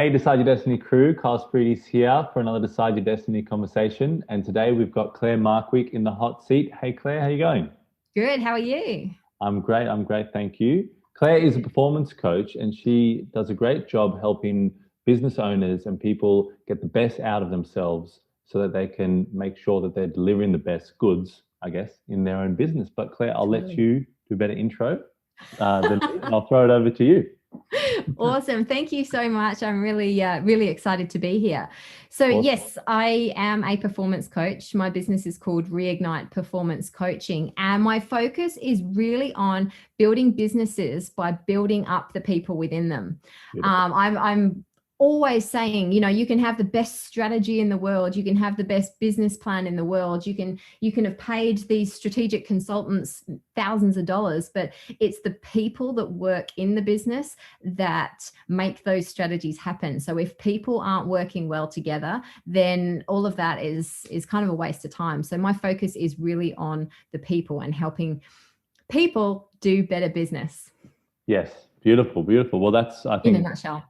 Hey, Decide Your Destiny crew, Carl Spreedy's here for another Decide Your Destiny conversation. And today we've got Claire Markwick in the hot seat. Hey, Claire, how you going? Good. How are you? I'm great, thank you. Claire is a performance coach and she does a great job helping business owners and people get the best out of themselves so that they can make sure that they're delivering the best goods, I guess, in their own business. But Claire, I'll let Totally. you do a better intro than me and I'll throw it over to you. Awesome. Thank you so much. I'm really excited to be here. So, Awesome. yes, I am a performance coach. My business is called Reignite Performance Coaching, and my focus is really on building businesses by building up the people within them. Beautiful. I'm always saying, you can have the best strategy in the world, you can have the best business plan in the world, you can have paid these strategic consultants thousands of dollars, but it's the people that work in the business that make those strategies happen. So if people aren't working well together, then all of that is kind of a waste of time. So my focus is really on the people and helping people do better business Yes, beautiful, beautiful. Well, that's, I in a think, nutshell.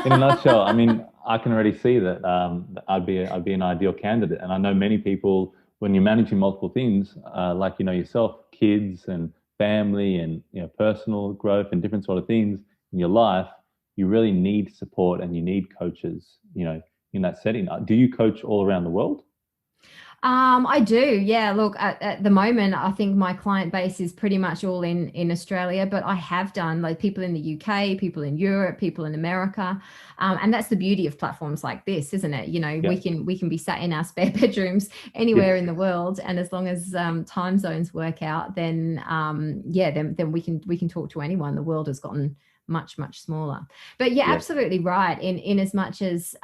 in a nutshell, I mean, I can already see that that I'd be an ideal candidate, and I know many people when you're managing multiple things, like yourself, kids and family, and personal growth and different sort of things in your life, you really need support and you need coaches, in that setting. Do you coach all around the world? I do. Yeah. Look, at the moment, I think my client base is pretty much all in Australia, but I have done like people in the UK, people in Europe, people in America, and that's the beauty of platforms like this, isn't it? Yeah. We can be sat in our spare bedrooms anywhere Yes. in the world, and as long as time zones work out, then yeah, then we can talk to anyone. The world has gotten much smaller, but yeah, Yeah. absolutely right. In as much as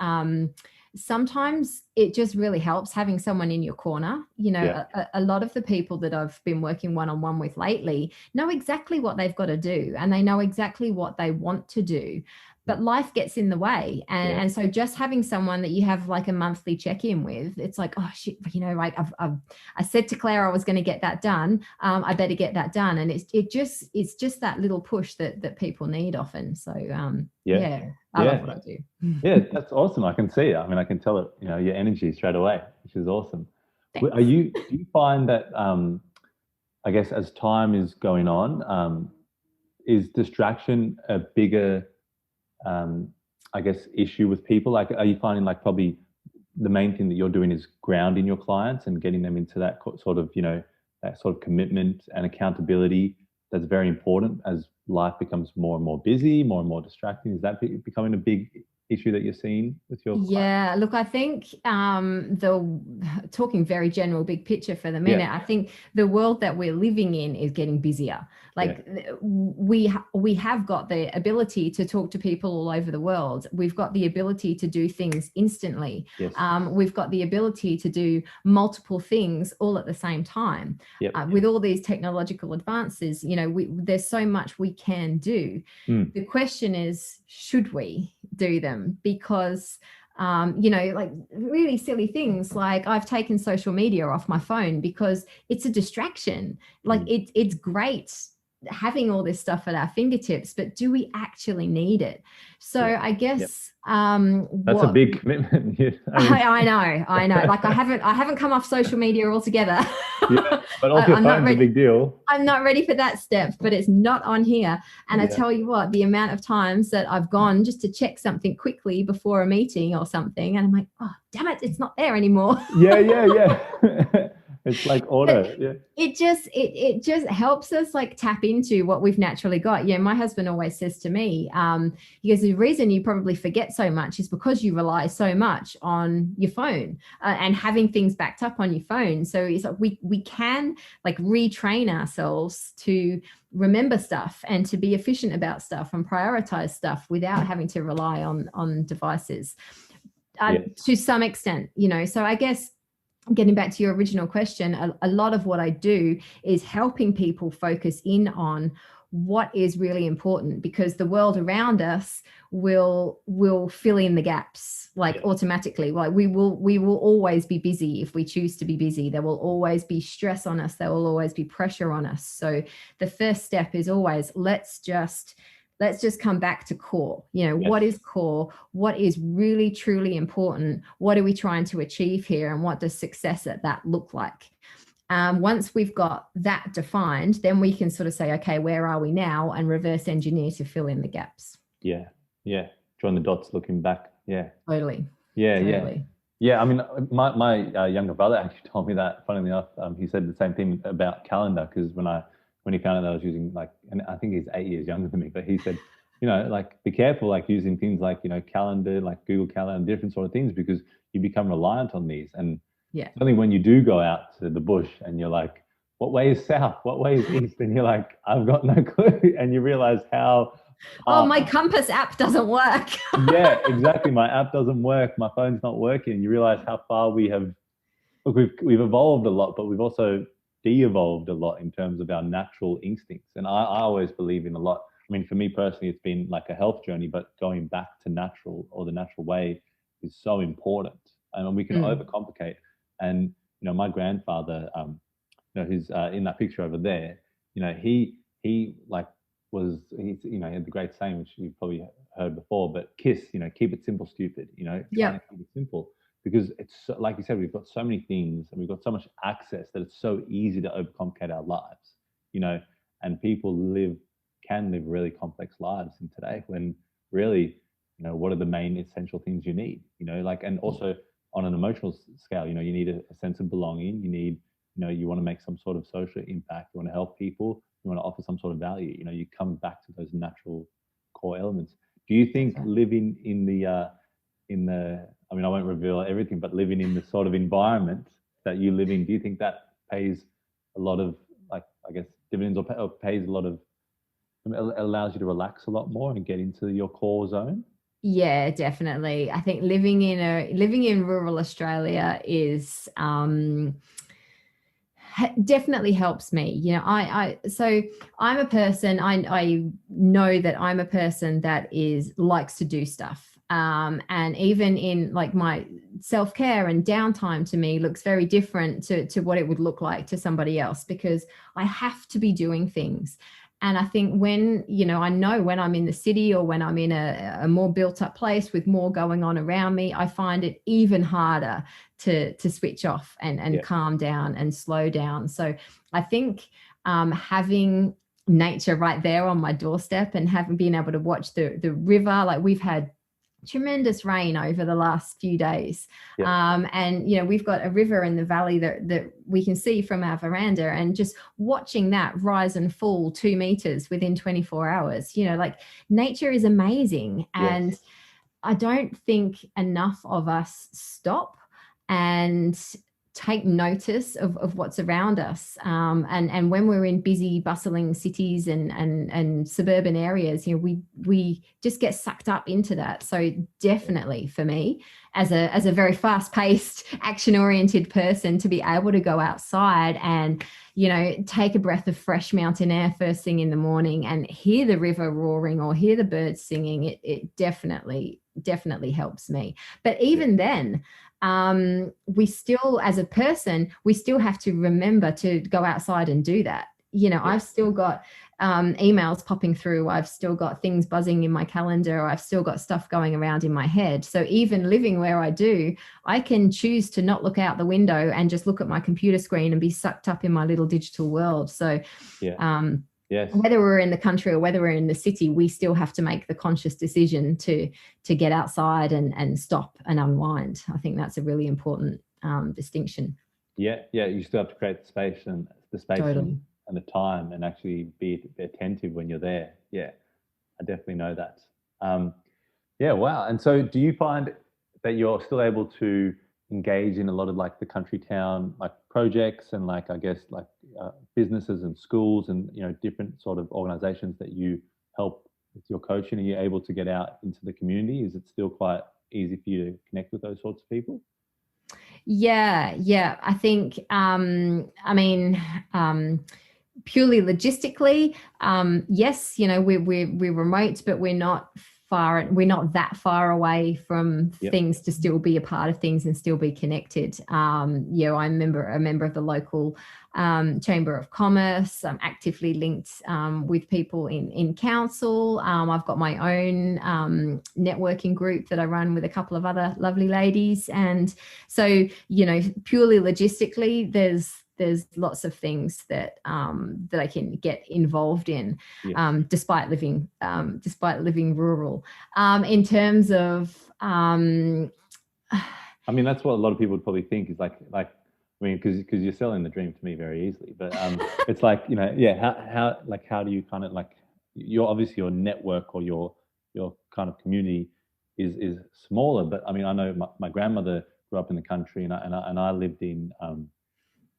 sometimes it just really helps having someone in your corner. Yeah. A lot of the people that I've been working one-on-one with lately know exactly what they've got to do and they know exactly what they want to do, but life gets in the way. and Yeah. and so just having someone that you have like a monthly check-in with, it's like, oh shit, like I said to Claire I was going to get that done. I better get that done. And it's just that little push that people need often. So Yeah. yeah, I love Yeah. what I do. Yeah, that's awesome. I can see it. I mean, I can tell it, your energy straight away, which is awesome. Thanks. Do you find that, I guess, as time is going on, is distraction a bigger, um, I guess, issue with people? Like, are you finding like probably the main thing that you're doing is grounding your clients and getting them into that sort of, that sort of commitment and accountability that's very important as life becomes more and more busy, more and more distracting? Is that becoming a big issue that you're seeing with your clients? Yeah, look, I think the talking very general, big picture for the Yeah, minute, I think the world that we're living in is getting busier. yeah, Like we have got the ability to talk to people all over the world. We've got the ability to do things instantly. yes, We've got the ability to do multiple things all at the same time. yep. With all these technological advances, there's so much we can do. Mm, The question is, should we do them? Because like really silly things like I've taken social media off my phone because it's a distraction. Like mm. it's great having all this stuff at our fingertips, but do we actually need it? So Yeah, I yep. guess That's a what big commitment. Yeah, I mean, I know. Like I haven't come off social media altogether. yeah, but off your I'm not phone's a ready. big deal. I'm not ready for that step, but it's not on here. And I Yeah, tell you what, the amount of times that I've gone just to check something quickly before a meeting or something, and I'm like, oh, damn it, it's not there anymore. yeah, yeah, yeah. It's like But auto. Yeah, it just helps us like tap into what we've naturally got. My husband always says to me, he goes, the reason you probably forget so much is because you rely so much on your phone and having things backed up on your phone. So it's like we can like retrain ourselves to remember stuff and to be efficient about stuff and prioritize stuff without having to rely on devices yes, to some extent. So I guess getting back to your original question, a lot of what I do is helping people focus in on what is really important, because the world around us will fill in the gaps like yeah, automatically. Like we will always be busy if we choose to be busy. There will always be stress on us, there will always be pressure on us. So the first step is always, let's just let's just come back to core. Yes. What is core? What is really, truly important? What are we trying to achieve here? And what does success at that look like? Once we've got that defined, then we can sort of say, okay, where are we now? And reverse engineer to fill in the gaps. Yeah. Yeah. Join the dots looking back. Yeah. Totally. Yeah. Totally. Yeah. Yeah. I mean, my younger brother actually told me that, funnily enough, he said the same thing about calendar, because when he found out that I was using, like, and I think he's 8 years younger than me, but he said, like, be careful, like, using things like, calendar, like Google Calendar, different sort of things, because you become reliant on these. And yeah, only when you do go out to the bush and you're like, what way is south? What way is east? And you're like, I've got no clue. And you realize how. Oh, my compass app doesn't work. Yeah, exactly. My app doesn't work. My phone's not working. You realize how far we have. Look, we've evolved a lot, but we've also de-evolved a lot in terms of our natural instincts. And I always believe in a lot. I mean, for me personally, it's been like a health journey, but going back to natural, or the natural way, is so important. And we can overcomplicate. And my grandfather, who's in that picture over there, he like he had the great saying, which you've probably heard before, but KISS, keep it simple, stupid. Try to keep it simple, because it's so, like you said, we've got so many things and we've got so much access that it's so easy to overcomplicate our lives, and people can live really complex lives in today, when really, what are the main essential things you need, and also on an emotional scale, you need a sense of belonging. You need, you want to make some sort of social impact. You want to help people. You want to offer some sort of value. You come back to those natural core elements. Do you think living in the, I mean, I won't reveal everything, but living in the sort of environment that you live in, do you think that pays a lot of, like, I guess, dividends, or pays a lot of, allows you to relax a lot more and get into your core zone? Yeah, definitely. I think living in rural Australia is definitely helps me. So I'm a person, I know that I'm a person that likes to do stuff. And even in, like, my self-care and downtime, to me, looks very different to what it would look like to somebody else, because I have to be doing things. And I think when, I know when I'm in the city, or when I'm in a more built up place with more going on around me, I find it even harder to switch off and calm down and slow down. So I think having nature right there on my doorstep, and been able to watch the river, like, we've had tremendous rain over the last few days. And we've got a river in the valley that we can see from our veranda, and just watching that rise and fall 2 meters within 24 hours, like, nature is amazing. And I don't think enough of us stop and take notice of what's around us. And when we're in busy, bustling cities and suburban areas, we just get sucked up into that. So definitely for me, as a very fast-paced, action-oriented person, to be able to go outside and, take a breath of fresh mountain air first thing in the morning and hear the river roaring or hear the birds singing, it definitely helps me. But even then, we still, as a person, we still have to remember to go outside and do that. I've still got emails popping through. I've still got things buzzing in my calendar. I've still got stuff going around in my head. So even living where I do, I can choose to not look out the window and just look at my computer screen and be sucked up in my little digital world. So whether we're in the country or whether we're in the city, we still have to make the conscious decision to get outside and stop and unwind. I think that's a really important distinction. Yeah, you still have to create the space and Totally. and the time, and actually be attentive when you're there. Yeah, I definitely know that. Wow. And so, do you find that you're still able to engage in a lot of, like, the country town, like, projects, and, like, I guess, like, businesses and schools and different sort of organizations that you help with your coaching? Are you able to get out into the community? Is it still quite easy for you to connect with those sorts of people? Yeah. I think, purely logistically, yes, we're remote, but we're not we're not that far away from Yep. things to still be a part of things and still be connected. I'm a member of the local Chamber of Commerce. I'm actively linked with people in council. I've got my own networking group that I run with a couple of other lovely ladies. And so, purely logistically, there's lots of things that that I can get involved in, despite living rural. In terms of, I mean, that's what a lot of people would probably think is like I mean, because you're selling the dream to me very easily, but it's like, how do you kind of like, you're obviously your network or your kind of community is smaller, but I mean, I know my grandmother grew up in the country, and I lived in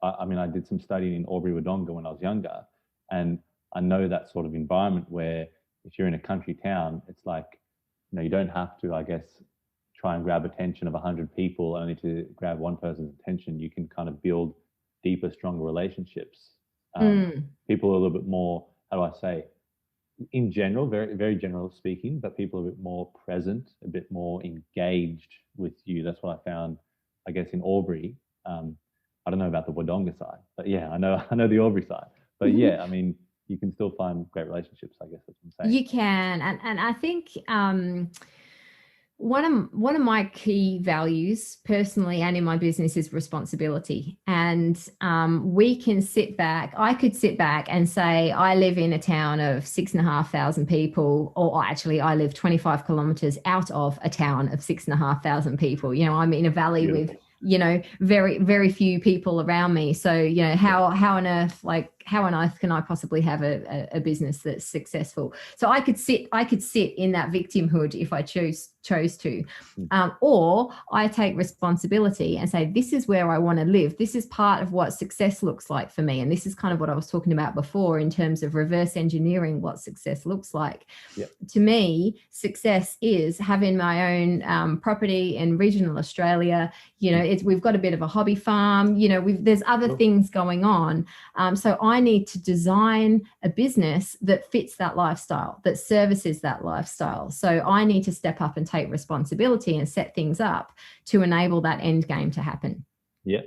I did some studying in Albury-Wodonga when I was younger, and I know that sort of environment where if you're in a country town, it's like, you don't have to, I guess, try and grab attention of 100 people only to grab one person's attention. You can kind of build deeper, stronger relationships. People are a little bit more, how do I say, in general, very, very general speaking, but people are a bit more present, a bit more engaged with you. That's what I found, I guess, in Albury. I don't know about the Wodonga side, but yeah, I know the Albury side. But yeah, I mean, you can still find great relationships, I guess that's what I'm saying. You can, and I think one of my key values personally and in my business is responsibility. And I could sit back and say, I live in a town of 6,500 people, or actually I live 25 kilometers out of a town of 6,500 people. I'm in a valley with very, very few people around me. So, how on earth can I possibly have a business that's successful? So I could sit in that victimhood if I chose to, or I take responsibility and say, this is where I want to live. This is part of what success looks like for me. And this is kind of what I was talking about before in terms of reverse engineering what success looks like. Yep. To me, success is having my own property in regional Australia. We've got a bit of a hobby farm. There's other things going on. So I need to design a business that fits that lifestyle, that services that lifestyle. So I need to step up and take responsibility and set things up to enable that end game to happen. Yeah.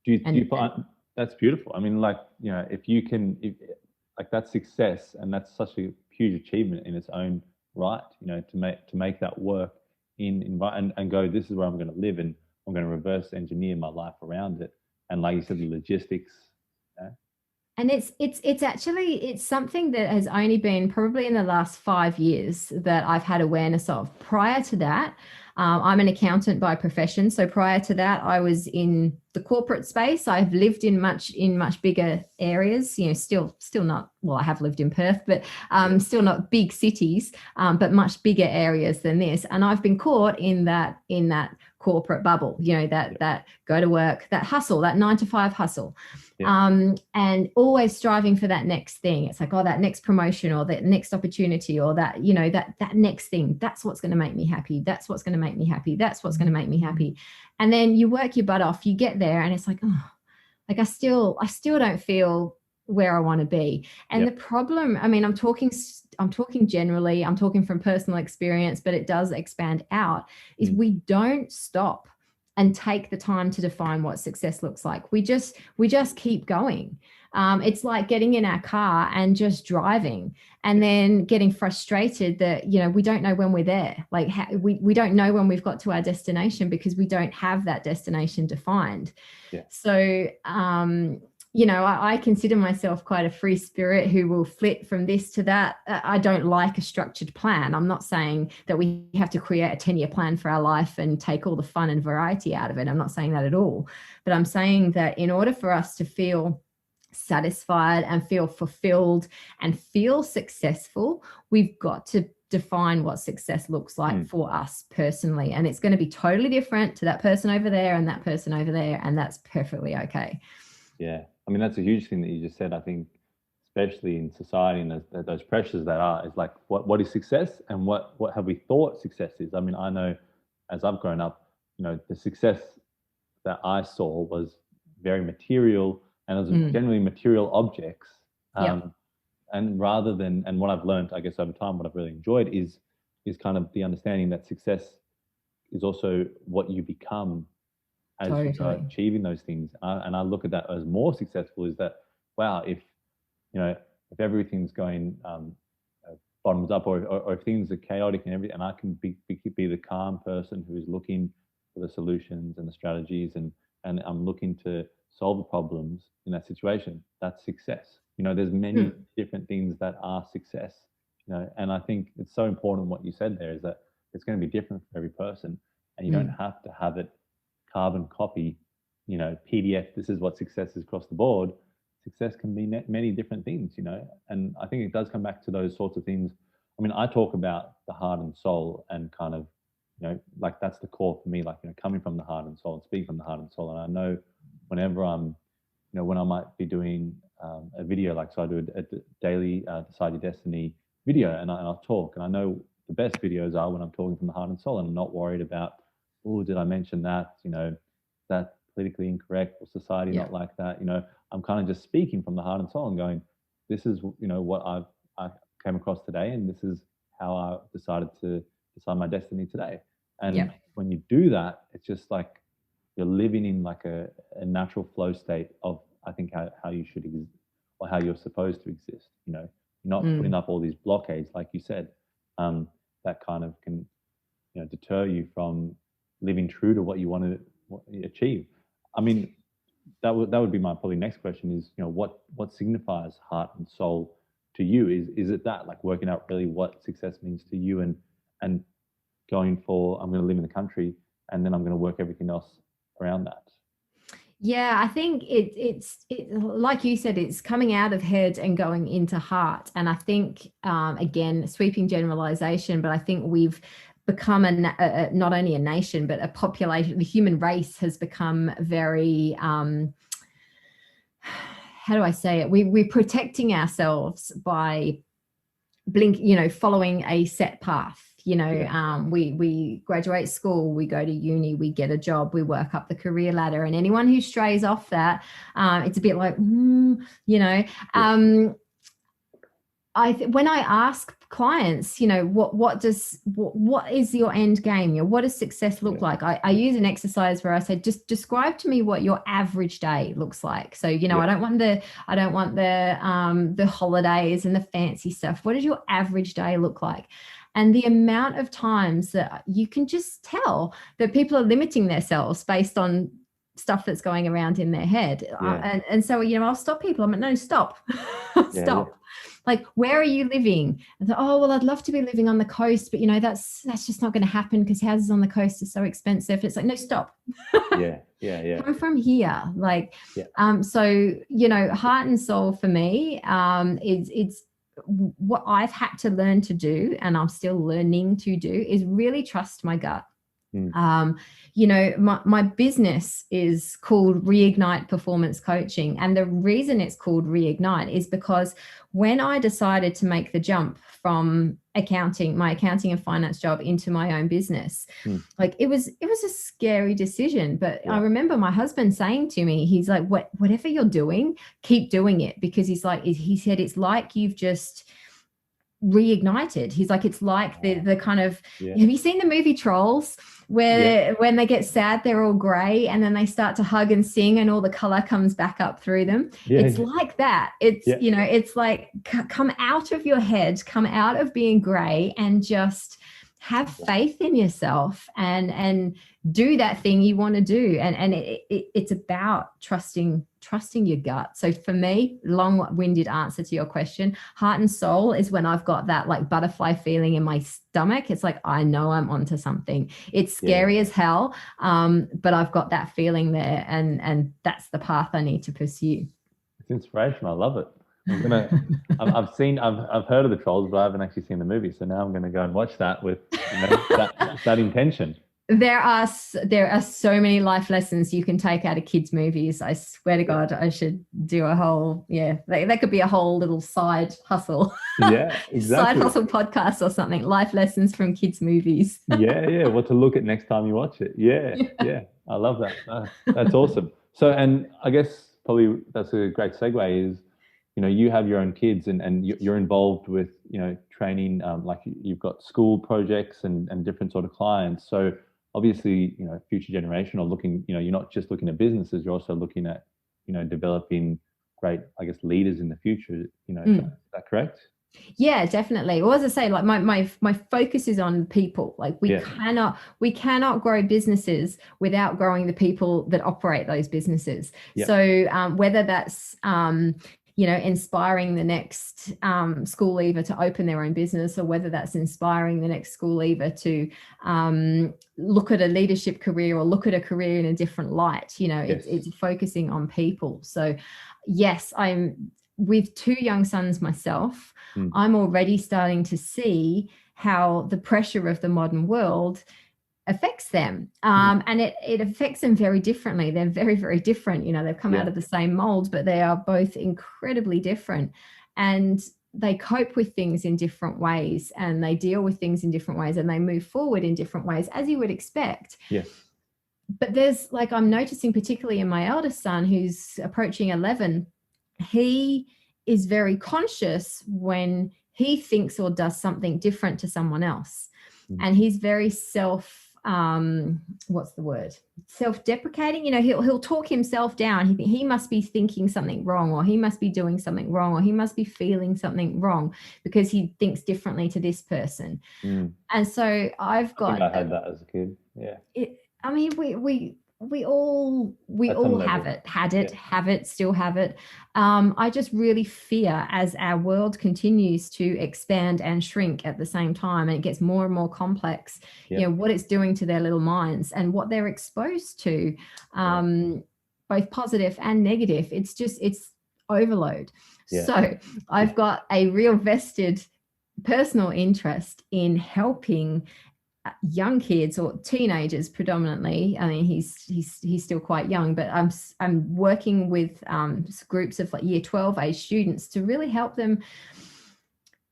Do you find that's beautiful? I mean, if that's success, and that's such a huge achievement in its own right, to make that work and go, this is where I'm going to live, and I'm going to reverse engineer my life around it. And like you said, the logistics. And it's something that has only been probably in the last 5 years that I've had awareness of. Prior to that, I'm an accountant by profession. So prior to that, I was in the corporate space. I've lived in much bigger areas, still not, well, I have lived in Perth, but still not big cities, but much bigger areas than this. And I've been caught in that corporate bubble, that go to work, that hustle, that 9-to-5 hustle. Yeah. And always striving for that next thing. It's like, that next promotion or that next opportunity or that, that next thing, that's what's going to make me happy. That's what's going to make me happy. That's what's going to make me happy. And then you work your butt off, you get there and it's like, I still don't feel where I want to be. And the problem, I mean, I'm talking generally, I'm talking from personal experience, but it does expand out, is we don't stop and take the time to define what success looks like. We just keep going. It's like getting in our car and just driving and then getting frustrated that, we don't know when we're there. Like we don't know when we've got to our destination because we don't have that destination defined. Yeah. So, I consider myself quite a free spirit who will flit from this to that. I don't like a structured plan. I'm not saying that we have to create a 10-year plan for our life and take all the fun and variety out of it. I'm not saying that at all. But I'm saying that in order for us to feel satisfied and feel fulfilled and feel successful, we've got to define what success looks like for us personally. And it's going to be totally different to that person over there and that person over there. And that's perfectly okay. Yeah. I mean, that's a huge thing that you just said. I think, especially in society and those pressures that are, is like, what is success and what have we thought success is? I mean, I know as I've grown up, the success that I saw was very material and it was generally material objects. And rather than, and what I've learned, I guess, over time, what I've really enjoyed is is kind of the understanding that success is also what you become as you are achieving those things. And I look at that as more successful, is that, wow, if if everything's going bottoms up, or if things are chaotic and everything, and I can be the calm person who is looking for the solutions and the strategies, and I'm looking to solve the problems in that situation, that's success. There's many different things that are success, and I think it's so important what you said there, is that it's going to be different for every person, and you don't have to have it carbon copy, PDF, this is what success is across the board. Success can be many different things, and I think it does come back to those sorts of things. I mean, I talk about the heart and soul, and kind of, like that's the core for me, like, coming from the heart and soul and speaking from the heart and soul. And I know whenever I'm, when I might be doing a video, like, so I do a daily Decide Your Destiny video, and I'll talk, and I know the best videos are when I'm talking from the heart and soul, and I'm not worried about, oh, did I mention that, that politically incorrect, or society not like that, I'm kind of just speaking from the heart and soul and going, this is, what I came across today, and this is how I decided to decide my destiny today. And when you do that, it's just like you're living in like a natural flow state of, I think, how you should exist, or how you're supposed to exist. You're not putting up all these blockades, like you said, that kind of can, deter you from living true to what you want to achieve. I mean, that would be my probably next question is, what signifies heart and soul to you? Is it that, like, working out really what success means to you, and going for, I'm going to live in the country, and then I'm going to work everything else around that? Yeah, I think it's like you said, it's coming out of head and going into heart. And I think, again, sweeping generalization, but I think we've become not only a nation, but a population, the human race has become very, how do I say it? We're protecting ourselves by following a set path. We graduate school, we go to uni, we get a job, we work up the career ladder, and anyone who strays off that, it's a bit like, when I ask clients, what is your end game? What does success look like? I use an exercise where I say, just describe to me what your average day looks like. So, I don't want the holidays and the fancy stuff. What does your average day look like? And the amount of times that you can just tell that people are limiting themselves based on stuff that's going around in their head. And so, I'll stop people. I'm like, no, stop. Stop. Like, where are you living? And oh, well, I'd love to be living on the coast, but that's just not going to happen because houses on the coast are so expensive. It's like, no, stop. Come from here. Like, so, heart and soul for me, it's what I've had to learn to do, and I'm still learning to do, is really trust my gut. My business is called Reignite Performance Coaching. And the reason it's called Reignite is because when I decided to make the jump from my accounting and finance job into my own business, like it was a scary decision. But I remember my husband saying to me, he's like, whatever you're doing, keep doing it. Because he said, it's like you've just reignited. He's like, it's like the kind of, have you seen the movie Trolls, where when they get sad, they're all gray, and then they start to hug and sing and all the color comes back up through them? It's like that. It's, it's like, come out of your head, come out of being gray, and just have faith in yourself and do that thing you want to do. And it's about trusting your gut. So for me, long-winded answer to your question, heart and soul is when I've got that like butterfly feeling in my stomach. It's like, I know I'm onto something. It's scary as hell, but I've got that feeling there, and that's the path I need to pursue. It's inspirational. I love it. I've heard of the Trolls, but I haven't actually seen the movie. So now I'm going to go and watch that with that intention. There are so many life lessons you can take out of kids' movies. I swear to God, I should do a whole, that could be a whole little side hustle. Yeah, exactly. Side hustle podcast or something. Life lessons from kids' movies. What to look at next time you watch it. Yeah. I love that. That's awesome. So, and I guess probably that's a great segue is, you have your own kids, and you're involved with, training, like you've got school projects and different sort of clients. So obviously, future generation are looking, you're not just looking at businesses, you're also looking at, developing great, I guess, leaders in the future, is that correct? Yeah, definitely. Well, as I say, like my focus is on people. Like we cannot grow businesses without growing the people that operate those businesses. Yep. So whether that's inspiring the next school leaver to open their own business, or whether that's inspiring the next school leaver to look at a leadership career or look at a career in a different light, it's focusing on people. So yes, I'm with two young sons myself. I'm already starting to see how the pressure of the modern world affects them. And it affects them very differently. They're very, very different. They've come out of the same mold, but they are both incredibly different. And they cope with things in different ways, and they deal with things in different ways, and they move forward in different ways, as you would expect. Yes. But there's, like, I'm noticing particularly in my eldest son, who's approaching 11, he is very conscious when he thinks or does something different to someone else. And he's very self-deprecating. He'll talk himself down. He must be thinking something wrong, or he must be doing something wrong, or he must be feeling something wrong because he thinks differently to this person. And so I had that as a kid. We all have it, still have it. I just really fear, as our world continues to expand and shrink at the same time, and it gets more and more complex, what it's doing to their little minds and what they're exposed to, both positive and negative. It's overload. So I've got a real vested personal interest in helping young kids, or teenagers predominantly. I mean, he's still quite young, but I'm working with groups of like year 12 age students to really help them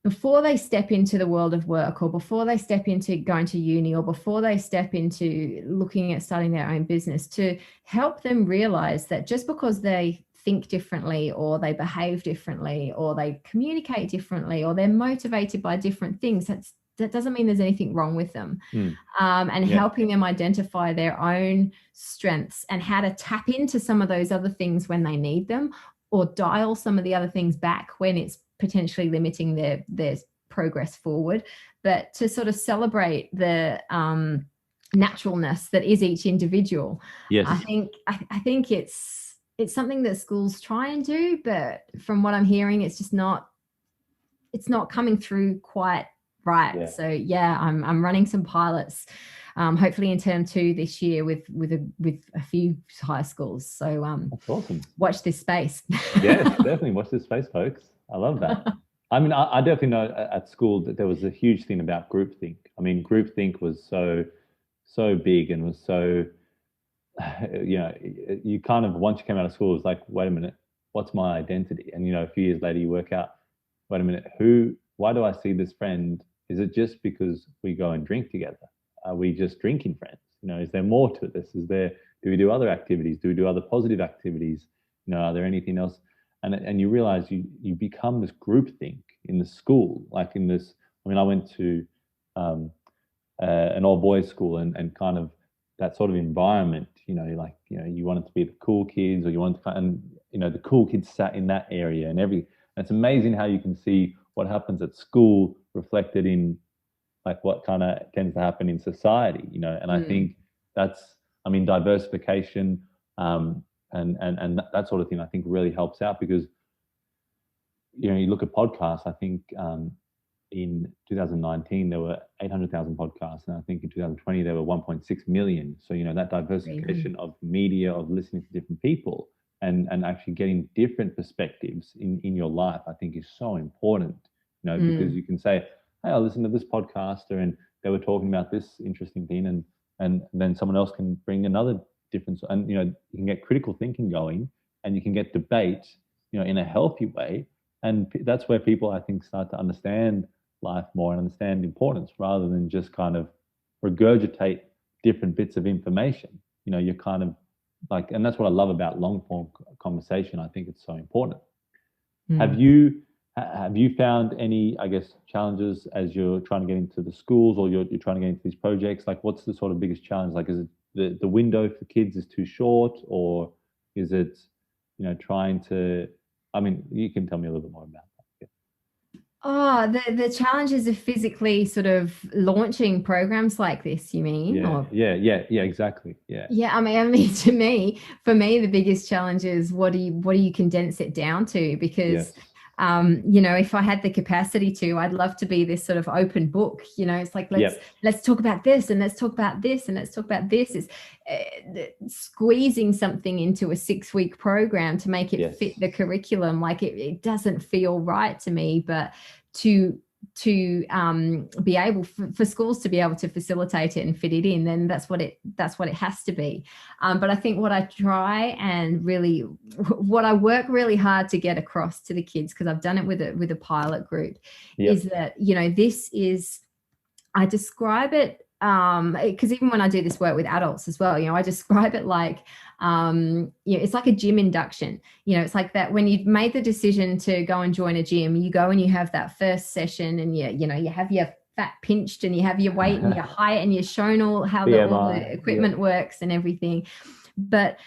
before they step into the world of work, or before they step into going to uni, or before they step into looking at starting their own business, to help them realize that just because they think differently, or they behave differently, or they communicate differently, or they're motivated by different things, that doesn't mean there's anything wrong with them. Helping them identify their own strengths and how to tap into some of those other things when they need them, or dial some of the other things back when it's potentially limiting their progress forward. But to sort of celebrate the naturalness that is each individual. Yes. I think it's something that schools try and do, but from what I'm hearing, it's not coming through quite right. So I'm running some pilots, hopefully in term 2 this year with a few high schools. So that's awesome. Watch this space. Yes, definitely watch this space, folks. I love that. I mean, I definitely know at school that there was a huge thing about groupthink. I mean, groupthink was so big, and was so, you kind of, once you came out of school, it was like, wait a minute, what's my identity? And a few years later you work out, wait a minute, why do I see this friend? Is it just because we go and drink together? Are we just drinking friends? Is there more to this? Do we do other activities? Do we do other positive activities? Are there anything else? And you realize you become this groupthink in the school, like in this. I mean, I went to an all boys school, and kind of that sort of environment. You wanted to be the cool kids, or you wanted to, and the cool kids sat in that area, and it's amazing how you can see what happens at school reflected in like what kind of tends to happen in society, and I think diversification and that sort of thing, I think really helps out, because you look at podcasts. I think in 2019 there were 800,000 podcasts, and I think in 2020 there were 1.6 million. So that diversification of media, of listening to different people, and actually getting different perspectives in your life, I think is so important. Because you can say, hey, I listened to this podcaster and they were talking about this interesting thing, and then someone else can bring another difference, and you can get critical thinking going, and you can get debate in a healthy way, and that's where people, I think, start to understand life more and understand importance, rather than just kind of regurgitate different bits of information. You're kind of like, and that's what I love about long form conversation. I think it's so important. Have you found any, I guess, challenges as you're trying to get into the schools, or you're trying to get into these projects? Like, what's the sort of biggest challenge? Like, is it the window for kids is too short, or is it, trying to, I mean, you can tell me a little bit more about that. Oh, the challenges of physically sort of launching programs like this, you mean? Yeah, Or yeah, exactly. Yeah. yeah, I mean, for me, the biggest challenge is what do you condense it down to? Because, Yes. if I had the capacity to, I'd love to be this sort of open book. It's like Yep. let's talk about this, and let's talk about this, and let's talk about this. Is squeezing something into a 6-week program to make it Yes. fit the curriculum. Like it doesn't feel right to me, but to be able for schools to be able to facilitate it and fit it in, then that's what it has to be. But I think what I try and really what I work really hard to get across to the kids, because I've done it with a pilot group, Yep. is that this is, I describe it because even when I do this work with adults as well, I describe it like it's like a gym induction. It's like that when you've made the decision to go and join a gym, you go and you have that first session, and you have your fat pinched, and you have your weight and your height, and you're shown all how all the equipment works and everything. But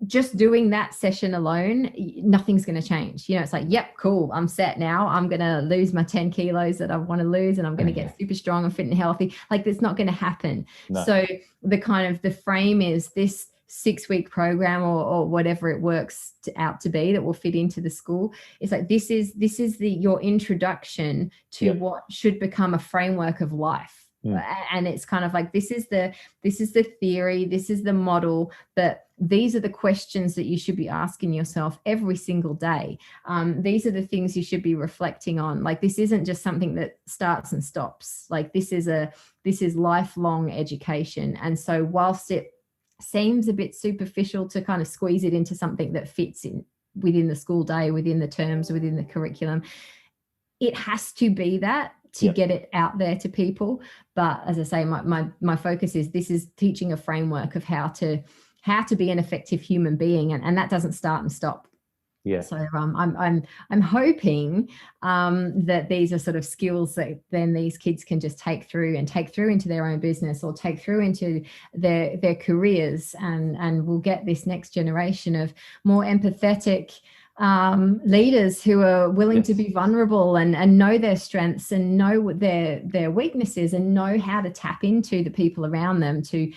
just doing that session alone, nothing's going to change. It's like, yep, cool, I'm set now. I'm going to lose my 10 kilos that I want to lose, and I'm going to get super strong and fit and healthy. Like, that's not going to happen. No. So the frame is this 6-week program or whatever it works out to be that will fit into the school. It's like, this is your introduction to what should become a framework of life. And it's kind of like, this is the theory, this is the model, but these are the questions that you should be asking yourself every single day. These are the things you should be reflecting on. Like, this isn't just something that starts and stops. Like, this is lifelong education. And so whilst it seems a bit superficial to kind of squeeze it into something that fits in within the school day, within the terms, within the curriculum, it has to be that to get it out there to people. But as I say, my focus is, this is teaching a framework of how to be an effective human being, and that doesn't start and stop. Yeah. So I'm hoping that these are sort of skills that then these kids can just take through into their own business, or take through into their careers, and we'll get this next generation of more empathetic leaders who are willing to be vulnerable and know their strengths, and know what their weaknesses, and know how to tap into the people around them to,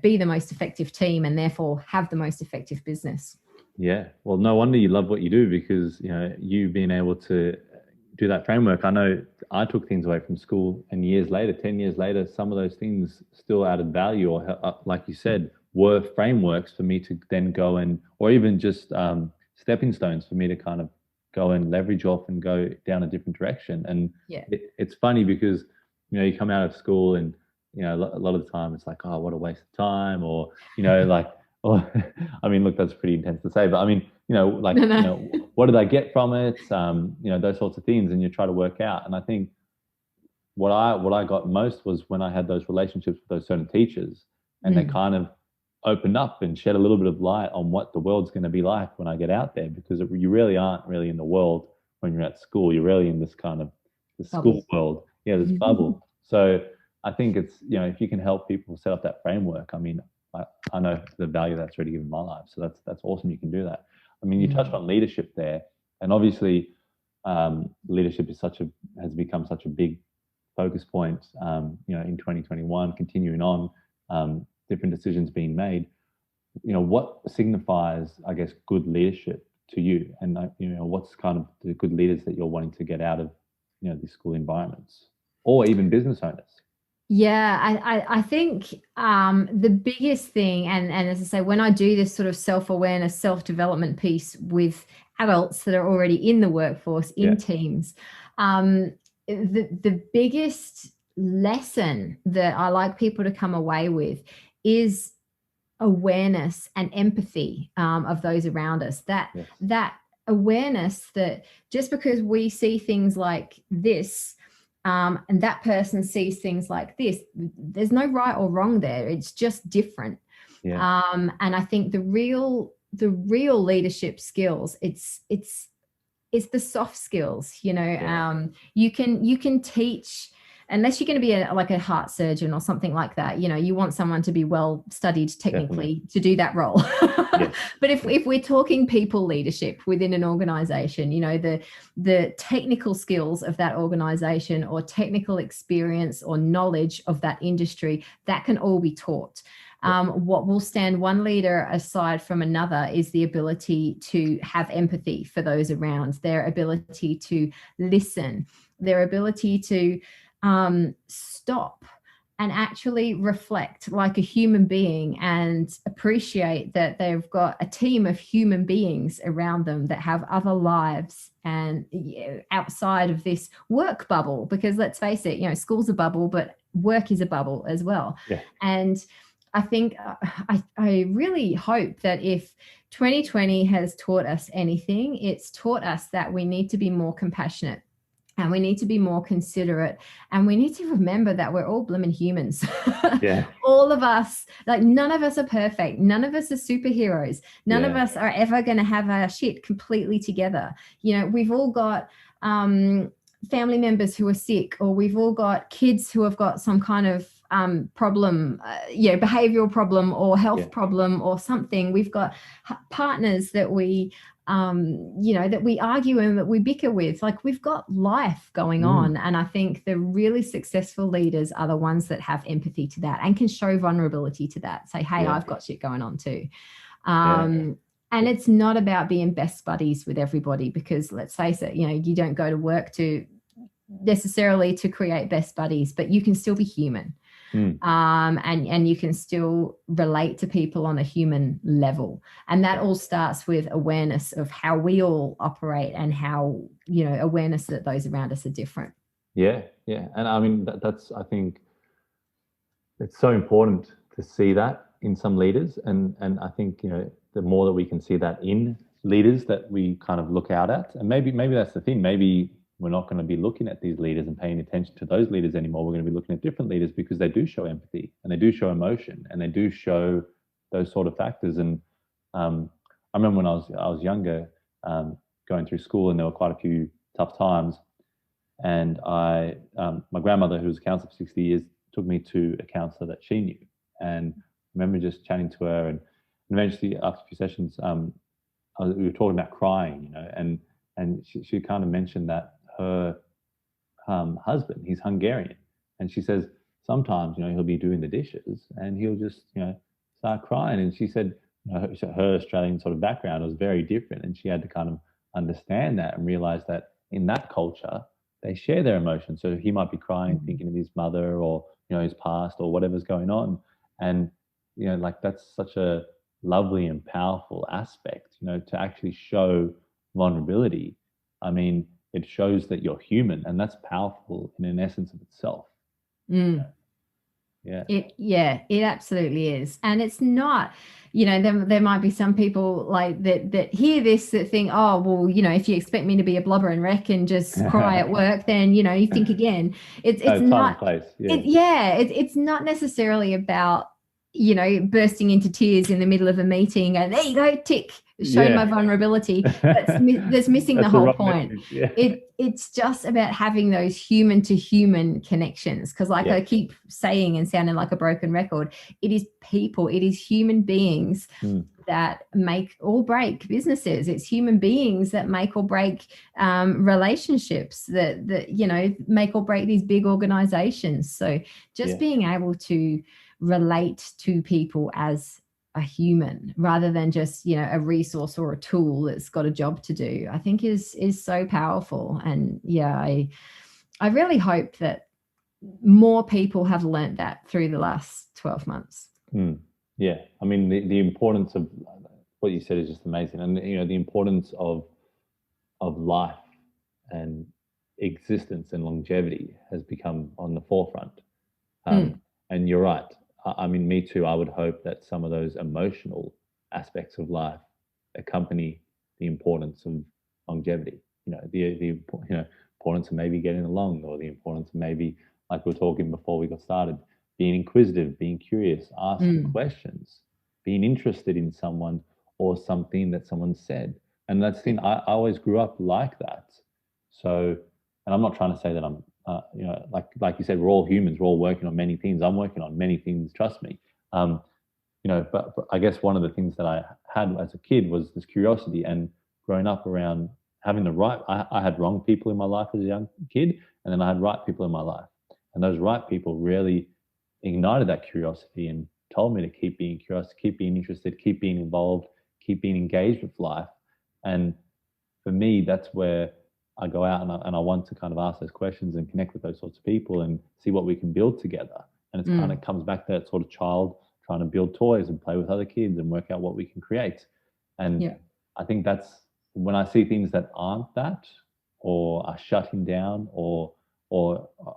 be the most effective team, and therefore have the most effective business. Yeah. Well, no wonder you love what you do, because, you've been able to do that framework. I know I took things away from school, and 10 years later, some of those things still added value, or like you said, were frameworks for me to then go or even just, stepping stones for me to kind of go and leverage off and go down a different direction. And it's funny because, you come out of school, and, a lot of the time it's like, oh, what a waste of time, or, like, I mean, look, that's pretty intense to say, but I mean, what did I get from it? Those sorts of things, and you try to work out. And I think what I got most was when I had those relationships with those certain teachers, and they kind of opened up and shed a little bit of light on what the world's going to be like when I get out there, because you really aren't really in the world when you're at school. You're really in this kind of the school world. Yeah, this bubble. So I think it's, if you can help people set up that framework, I mean, I know the value that's already given my life. So that's awesome. You can do that. I mean, you touched on leadership there, and obviously leadership has become such a big focus point, in 2021, continuing on, different decisions being made. What signifies, I guess, good leadership to you, and what's kind of the good leaders that you're wanting to get out of these school environments, or even business owners? Yeah, I think the biggest thing, and as I say, when I do this sort of self-awareness, self-development piece with adults that are already in the workforce, in teams, the biggest lesson that I like people to come away with is awareness and empathy of those around us. That awareness that just because we see things like this, and that person sees things like this, there's no right or wrong there. It's just different. And I think the real leadership skills, it's it's the soft skills, you can teach, unless you're going to be like a heart surgeon or something like that, you want someone to be well studied technically. Definitely. To do that role. Yes. But if we're talking people leadership within an organization, the technical skills of that organization or technical experience or knowledge of that industry, that can all be taught. What will stand one leader aside from another is the ability to have empathy for those around, their ability to listen, their ability to stop and actually reflect like a human being and appreciate that they've got a team of human beings around them that have other lives and outside of this work bubble, because let's face it, school's a bubble, but work is a bubble as well. Yeah. And I think I really hope that if 2020 has taught us anything, it's taught us that we need to be more compassionate. And we need to be more considerate, and we need to remember that we're all blooming humans. Yeah. All of us, like none of us are perfect. None of us are superheroes. None of us are ever going to have our shit completely together. We've all got family members who are sick, or we've all got kids who have got some kind of problem, behavioral problem or health problem or something. We've got partners that we that we argue and that we bicker with. Like, we've got life going on. And I think the really successful leaders are the ones that have empathy to that and can show vulnerability to that. Say, hey, I've got shit going on too. And it's not about being best buddies with everybody, because let's face it, you don't go to work to necessarily to create best buddies, but you can still be human. And you can still relate to people on a human level. And that all starts with awareness of how we all operate and how, awareness that those around us are different. Yeah. Yeah. And I mean, that's, I think it's so important to see that in some leaders. And I think, the more that we can see that in leaders that we kind of look out at, and maybe that's the thing, maybe we're not going to be looking at these leaders and paying attention to those leaders anymore. We're going to be looking at different leaders, because they do show empathy and they do show emotion and they do show those sort of factors. And I remember when I was younger, going through school, and there were quite a few tough times. And my grandmother, who was a counsellor for 60 years, took me to a counsellor that she knew. And I remember just chatting to her, and eventually after a few sessions, we were talking about crying, and she kind of mentioned that her husband, he's Hungarian, and she says sometimes he'll be doing the dishes and he'll just start crying. And she said her Australian sort of background was very different, and she had to kind of understand that and realize that in that culture they share their emotions. So he might be crying thinking of his mother, or his past, or whatever's going on. And like, that's such a lovely and powerful aspect, to actually show vulnerability. I mean, it shows that you're human, and that's powerful in an essence of itself. It absolutely is. And it's not, there might be some people like that hear this, that think, oh, well, if you expect me to be a blubber and wreck and just cry at work, then, you think again. It's not place. It's not necessarily about, bursting into tears in the middle of a meeting and there you go, tick, show my vulnerability. That's missing the whole point. It's just about having those human to human connections, because I keep saying and sounding like a broken record, it is people, it is human beings that make or break businesses. It's human beings that make or break relationships, that make or break these big organizations. So just being able to relate to people as a human, rather than just a resource or a tool that's got a job to do, I think is so powerful. And I really hope that more people have learnt that through the last 12 months. I mean, the importance of what you said is just amazing. And the importance of life and existence and longevity has become on the forefront. And you're right. I mean, me too. I would hope that some of those emotional aspects of life accompany the importance of longevity. The importance of maybe getting along, or the importance of maybe, like we were talking before we got started, being inquisitive, being curious, asking questions, being interested in someone or something that someone said. And that's the thing, I always grew up like that. So, and I'm not trying to say that I'm, like you said, we're all humans, we're all working on many things. I'm working on many things, trust me. Um, but I guess one of the things that I had as a kid was this curiosity, and growing up around having the right, I had wrong people in my life as a young kid, and then I had right people in my life. And those right people really ignited that curiosity and told me to keep being curious, keep being interested, keep being involved, keep being engaged with life. And for me, that's where I go out and I want to kind of ask those questions and connect with those sorts of people and see what we can build together. And it's kind of comes back to that sort of child trying to build toys and play with other kids and work out what we can create. And I think that's when I see things that aren't that, or are shutting down, or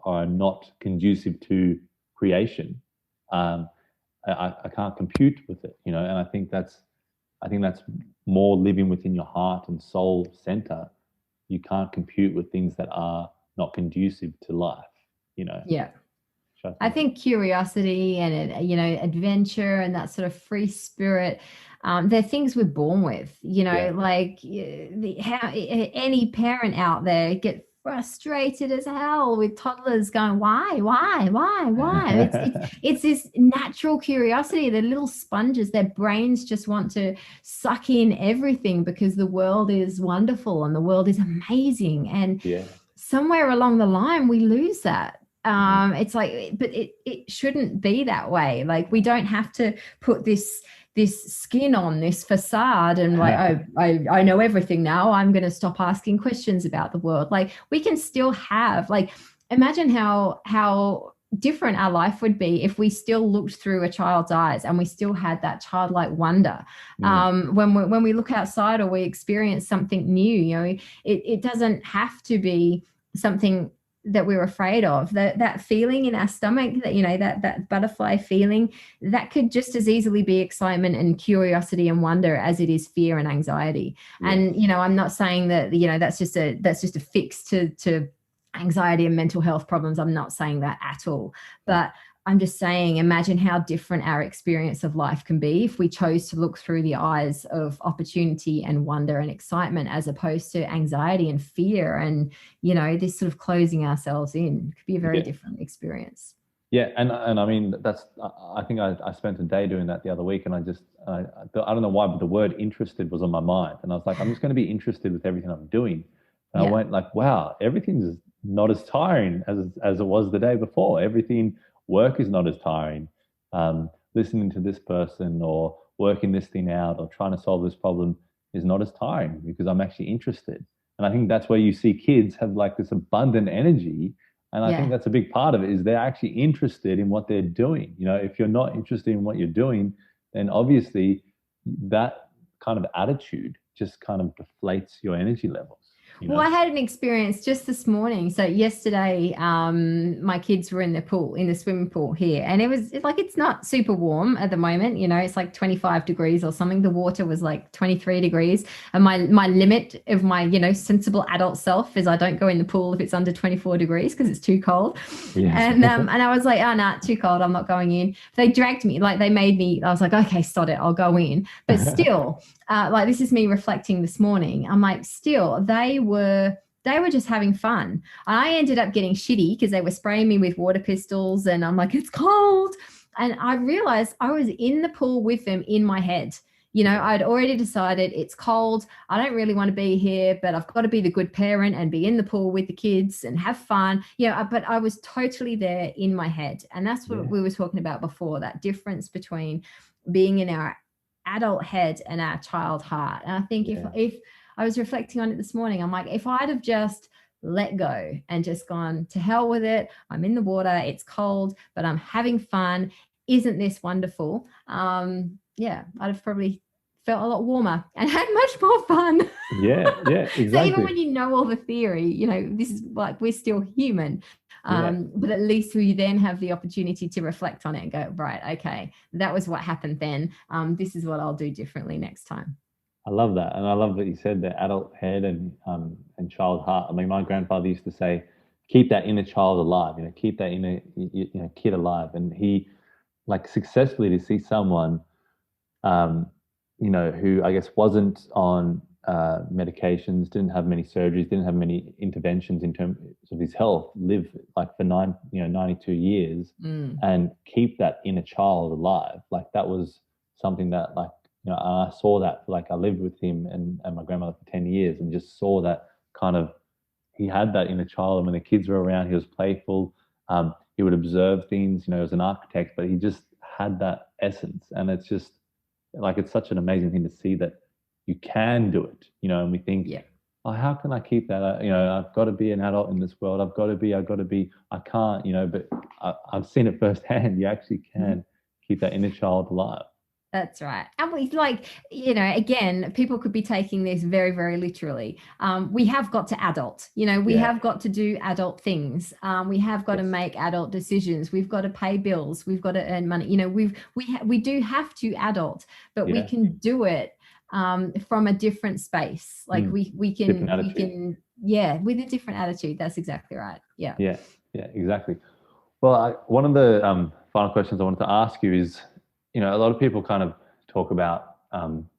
are not conducive to creation. I can't compute with it, and I think that's more living within your heart and soul center. You can't compute with things that are not conducive to life. Yeah. I think curiosity and, adventure and that sort of free spirit, they're things we're born with, like how any parent out there get frustrated as hell with toddlers going, why? It's this natural curiosity. They're little sponges. Their brains just want to suck in everything because the world is wonderful and the world is amazing. And somewhere along the line, we lose that. It's like, but it shouldn't be that way. Like, we don't have to put this skin on, this facade, and like, I know everything now, I'm going to stop asking questions about the world. Like, we can still have, like, imagine how different our life would be if we still looked through a child's eyes and we still had that childlike wonder. When we look outside or we experience something new, it doesn't have to be something that we're afraid of. That feeling in our stomach, that butterfly feeling, that could just as easily be excitement and curiosity and wonder as it is fear and anxiety. And I'm not saying that that's just a fix to anxiety and mental health problems. I'm not saying that at all, but I'm just saying, imagine how different our experience of life can be if we chose to look through the eyes of opportunity and wonder and excitement, as opposed to anxiety and fear and, this sort of closing ourselves in. It could be a very different experience. Yeah. And I mean, I think I spent a day doing that the other week, and I don't know why, but the word interested was on my mind. And I was like, I'm just going to be interested with everything I'm doing. And I went like, wow, everything's not as tiring as it was the day before. Work is not as tiring. Listening to this person or working this thing out or trying to solve this problem is not as tiring because I'm actually interested. And I think that's where you see kids have like this abundant energy. And I think that's a big part of it, is they're actually interested in what they're doing. If you're not interested in what you're doing, then obviously that kind of attitude just kind of deflates your energy levels. Well, I had an experience just this morning. So yesterday, my kids were in the swimming pool here, and it's not super warm at the moment. It's like 25 degrees or something. The water was like 23 degrees. And my limit of my, sensible adult self is I don't go in the pool if it's under 24 degrees because it's too cold. Yeah. And I was like, oh, no, too cold. I'm not going in. They dragged me, like they made me, I was like, okay, sod it, I'll go in. But still, like, this is me reflecting this morning. I'm like, still, they were just having fun. I ended up getting shitty because they were spraying me with water pistols, and I'm like, it's cold. And I realized I was in the pool with them in my head. I'd already decided it's cold. I don't really want to be here, but I've got to be the good parent and be in the pool with the kids and have fun. But I was totally there in my head. And that's what we were talking about before, that difference between being in our adult head and our child heart. And I think if I was reflecting on it this morning, I'm like, if I'd have just let go and just gone, to hell with it, I'm in the water, it's cold, but I'm having fun, isn't this wonderful? I'd have probably felt a lot warmer and had much more fun. Yeah, exactly. So even when you know all the theory, this is like, we're still human. But at least we then have the opportunity to reflect on it and go, right, okay, that was what happened then. This is what I'll do differently next time. I love that. And I love that you said the adult head and child heart. I mean, my grandfather used to say, keep that inner child alive, keep that inner kid alive. And he, like, successfully, to see someone, who I guess wasn't on medications, didn't have many surgeries, didn't have many interventions in terms of his health, live like for 92 years and keep that inner child alive. Like that was something that like, I saw that, like I lived with him and my grandmother for 10 years and just saw that kind of, he had that inner child. And when the kids were around, he was playful. He would observe things, he was an architect, but he just had that essence. And it's just like, it's such an amazing thing to see that you can do it, and we think, oh, how can I keep that? I've got to be an adult in this world. I've got to be, I can't, but I've seen it firsthand. You actually can keep that inner child alive. That's right. And we again, people could be taking this very, very literally. We have got to adult, we have got to do adult things. We have got to make adult decisions. We've got to pay bills. We've got to earn money. We do have to adult, but we can do it from a different space. Like we can, with a different attitude. That's exactly right. Yeah, exactly. Well, one of the final questions I wanted to ask you is, a lot of people kind of talk about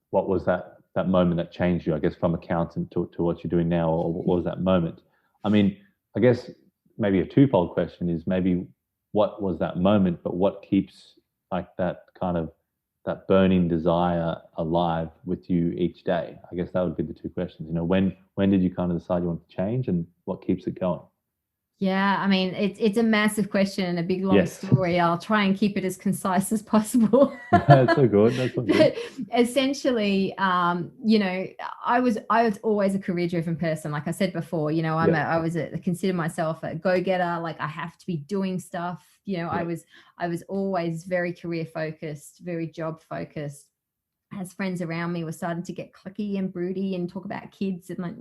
what was that moment that changed you, I guess, from accountant to what you're doing now, or what was that moment? I mean, I guess maybe a twofold question is maybe what was that moment, but what keeps like that kind of that burning desire alive with you each day? I guess that would be the two questions. When did you kind of decide you want to change, and what keeps it going? Yeah, I mean, it's a massive question and a big long story. I'll try and keep it as concise as possible. That's so good. That's so good. But essentially, I was always a career-driven person. Like I said before, I consider myself a go-getter. Like I have to be doing stuff. I was always very career-focused, very job-focused. As friends around me were starting to get cliquey and broody and talk about kids and like,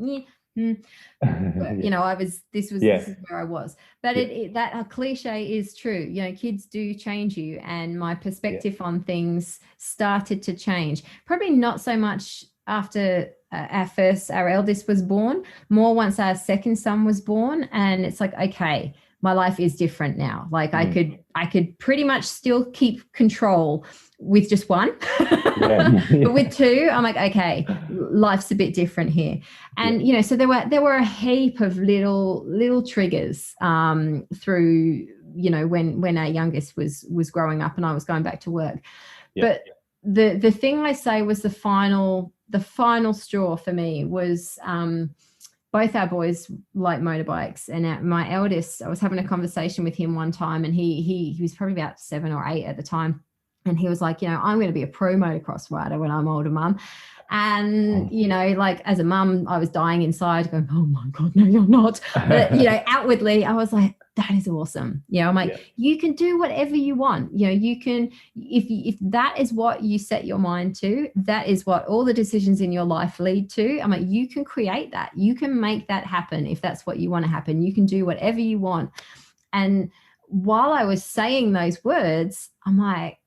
but, this is where I was. But that cliche is true. Kids do change you, and my perspective on things started to change. Probably not so much after our eldest was born, more once our second son was born. And it's like, okay, my life is different now. Like I could pretty much still keep control with just one, but with two, I'm like, okay, life's a bit different here. And so there were a heap of little triggers through when our youngest was growing up and I was going back to work. But the thing I say was the final straw for me was both our boys like motorbikes, and my eldest, I was having a conversation with him one time, and he was probably about 7 or 8 at the time. And he was like, I'm going to be a pro motocross rider when I'm older, Mum. And, like as a mum, I was dying inside going, oh my God, no, you're not. But, outwardly, I was like, that is awesome. I'm like, you can do whatever you want. You can, if that is what you set your mind to, that is what all the decisions in your life lead to. I'm like, you can create that. You can make that happen. If that's what you want to happen, you can do whatever you want. And while I was saying those words, I'm like,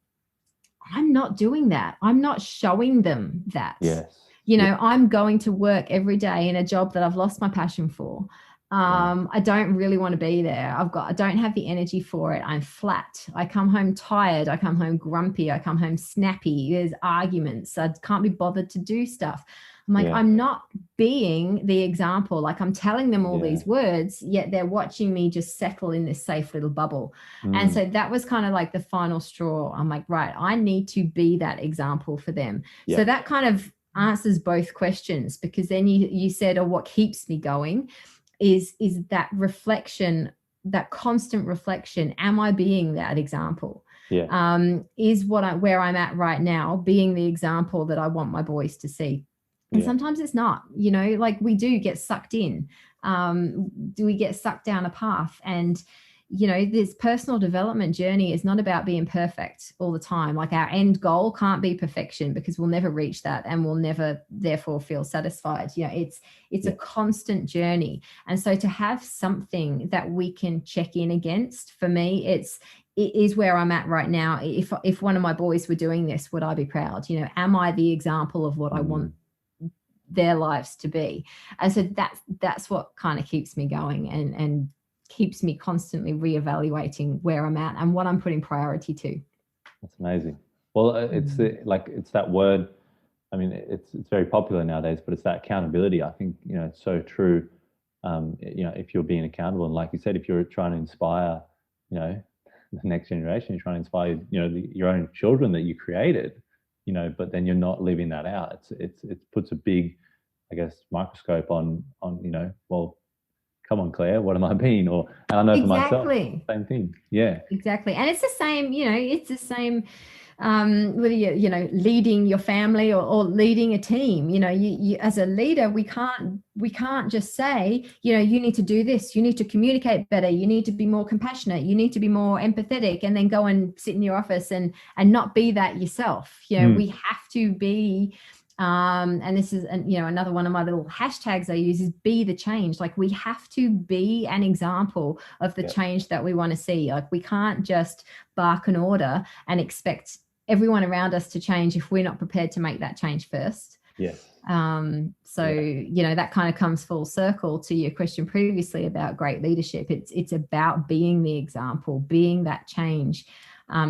I'm not doing that. I'm not showing them that. I'm going to work every day in a job that I've lost my passion for. I don't really want to be there. I don't have the energy for it. I'm flat. I come home tired. I come home grumpy. I come home snappy. There's arguments. I can't be bothered to do stuff. I'm like, I'm not being the example. Like I'm telling them all these words, yet they're watching me just settle in this safe little bubble. And so that was kind of like the final straw. I'm like, right, I need to be that example for them. So that kind of answers both questions, because then you said, oh, what keeps me going is that reflection, that constant reflection. Am I being that example? Is where I'm at right now being the example that I want my boys to see? And sometimes it's not, like we do get sucked in. Do we get sucked down a path? And, this personal development journey is not about being perfect all the time. Like our end goal can't be perfection, because we'll never reach that and we'll never therefore feel satisfied. It's a constant journey. And so to have something that we can check in against, for me, it is where I'm at right now. If one of my boys were doing this, would I be proud? Am I the example of what I want their lives to be? And so that's what kind of keeps me going and keeps me constantly reevaluating where I'm at and what I'm putting priority to. That's amazing. Well, it's that word I mean, it's very popular nowadays, but it's that accountability. I think, it's so true. If you're being accountable, and like you said, if you're trying to inspire, the next generation, you're trying to inspire, your own children that you created, but then you're not living that out. It puts a big, I guess, microscope on, well, come on, Claire, what am I being? And I know for myself, same thing. Yeah. Exactly. And it's the same, it's the same, whether you're, leading your family or leading a team. You as a leader, we can't just say, you need to do this, you need to communicate better, you need to be more compassionate, you need to be more empathetic, and then go and sit in your office and not be that yourself. We have to be, and this is, another one of my little hashtags I use is be the change. Like, we have to be an example of the change that we want to see. Like, we can't just bark an order and expect everyone around us to change if we're not prepared to make that change first. Yes. That kind of comes full circle to your question previously about great leadership. It's about being the example, being that change,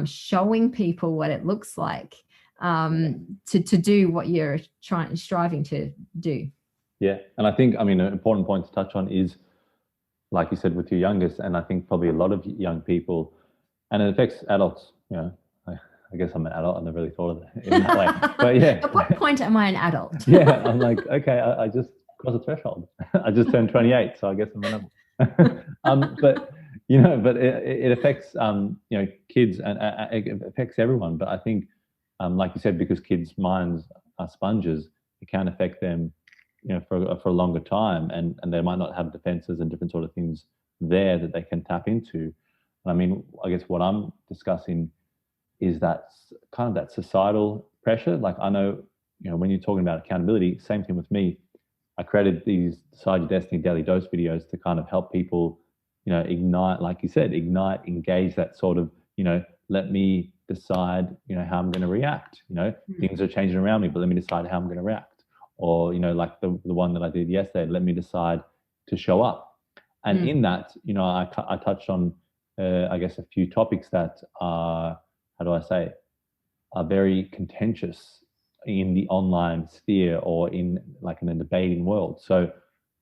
showing people what it looks like, to do what you're striving to do. Yeah. And I think, an important point to touch on is, like you said, with your youngest, and I think probably a lot of young people, and it affects adults, I guess I'm an adult. I never really thought of it in that way. But yeah. At what point am I an adult? Yeah. I'm like, okay, I just crossed the threshold. I just turned 28, so I guess I'm an adult. But it affects, kids, and it affects everyone. But I think, like you said, because kids' minds are sponges, it can affect them, for a longer time, and they might not have defenses and different sort of things there that they can tap into. And I guess what I'm discussing is that kind of that societal pressure. Like, I know, when you're talking about accountability, same thing with me. I created these Decide Your Destiny Daily Dose videos to kind of help people, ignite, like you said, engage that sort of, let me decide, how I'm going to react. Things are changing around me, but let me decide how I'm going to react. Or, like the one that I did yesterday, let me decide to show up. And in that, I touched on, I guess, a few topics that are, how do I say, are very contentious in the online sphere or in the debating world. So,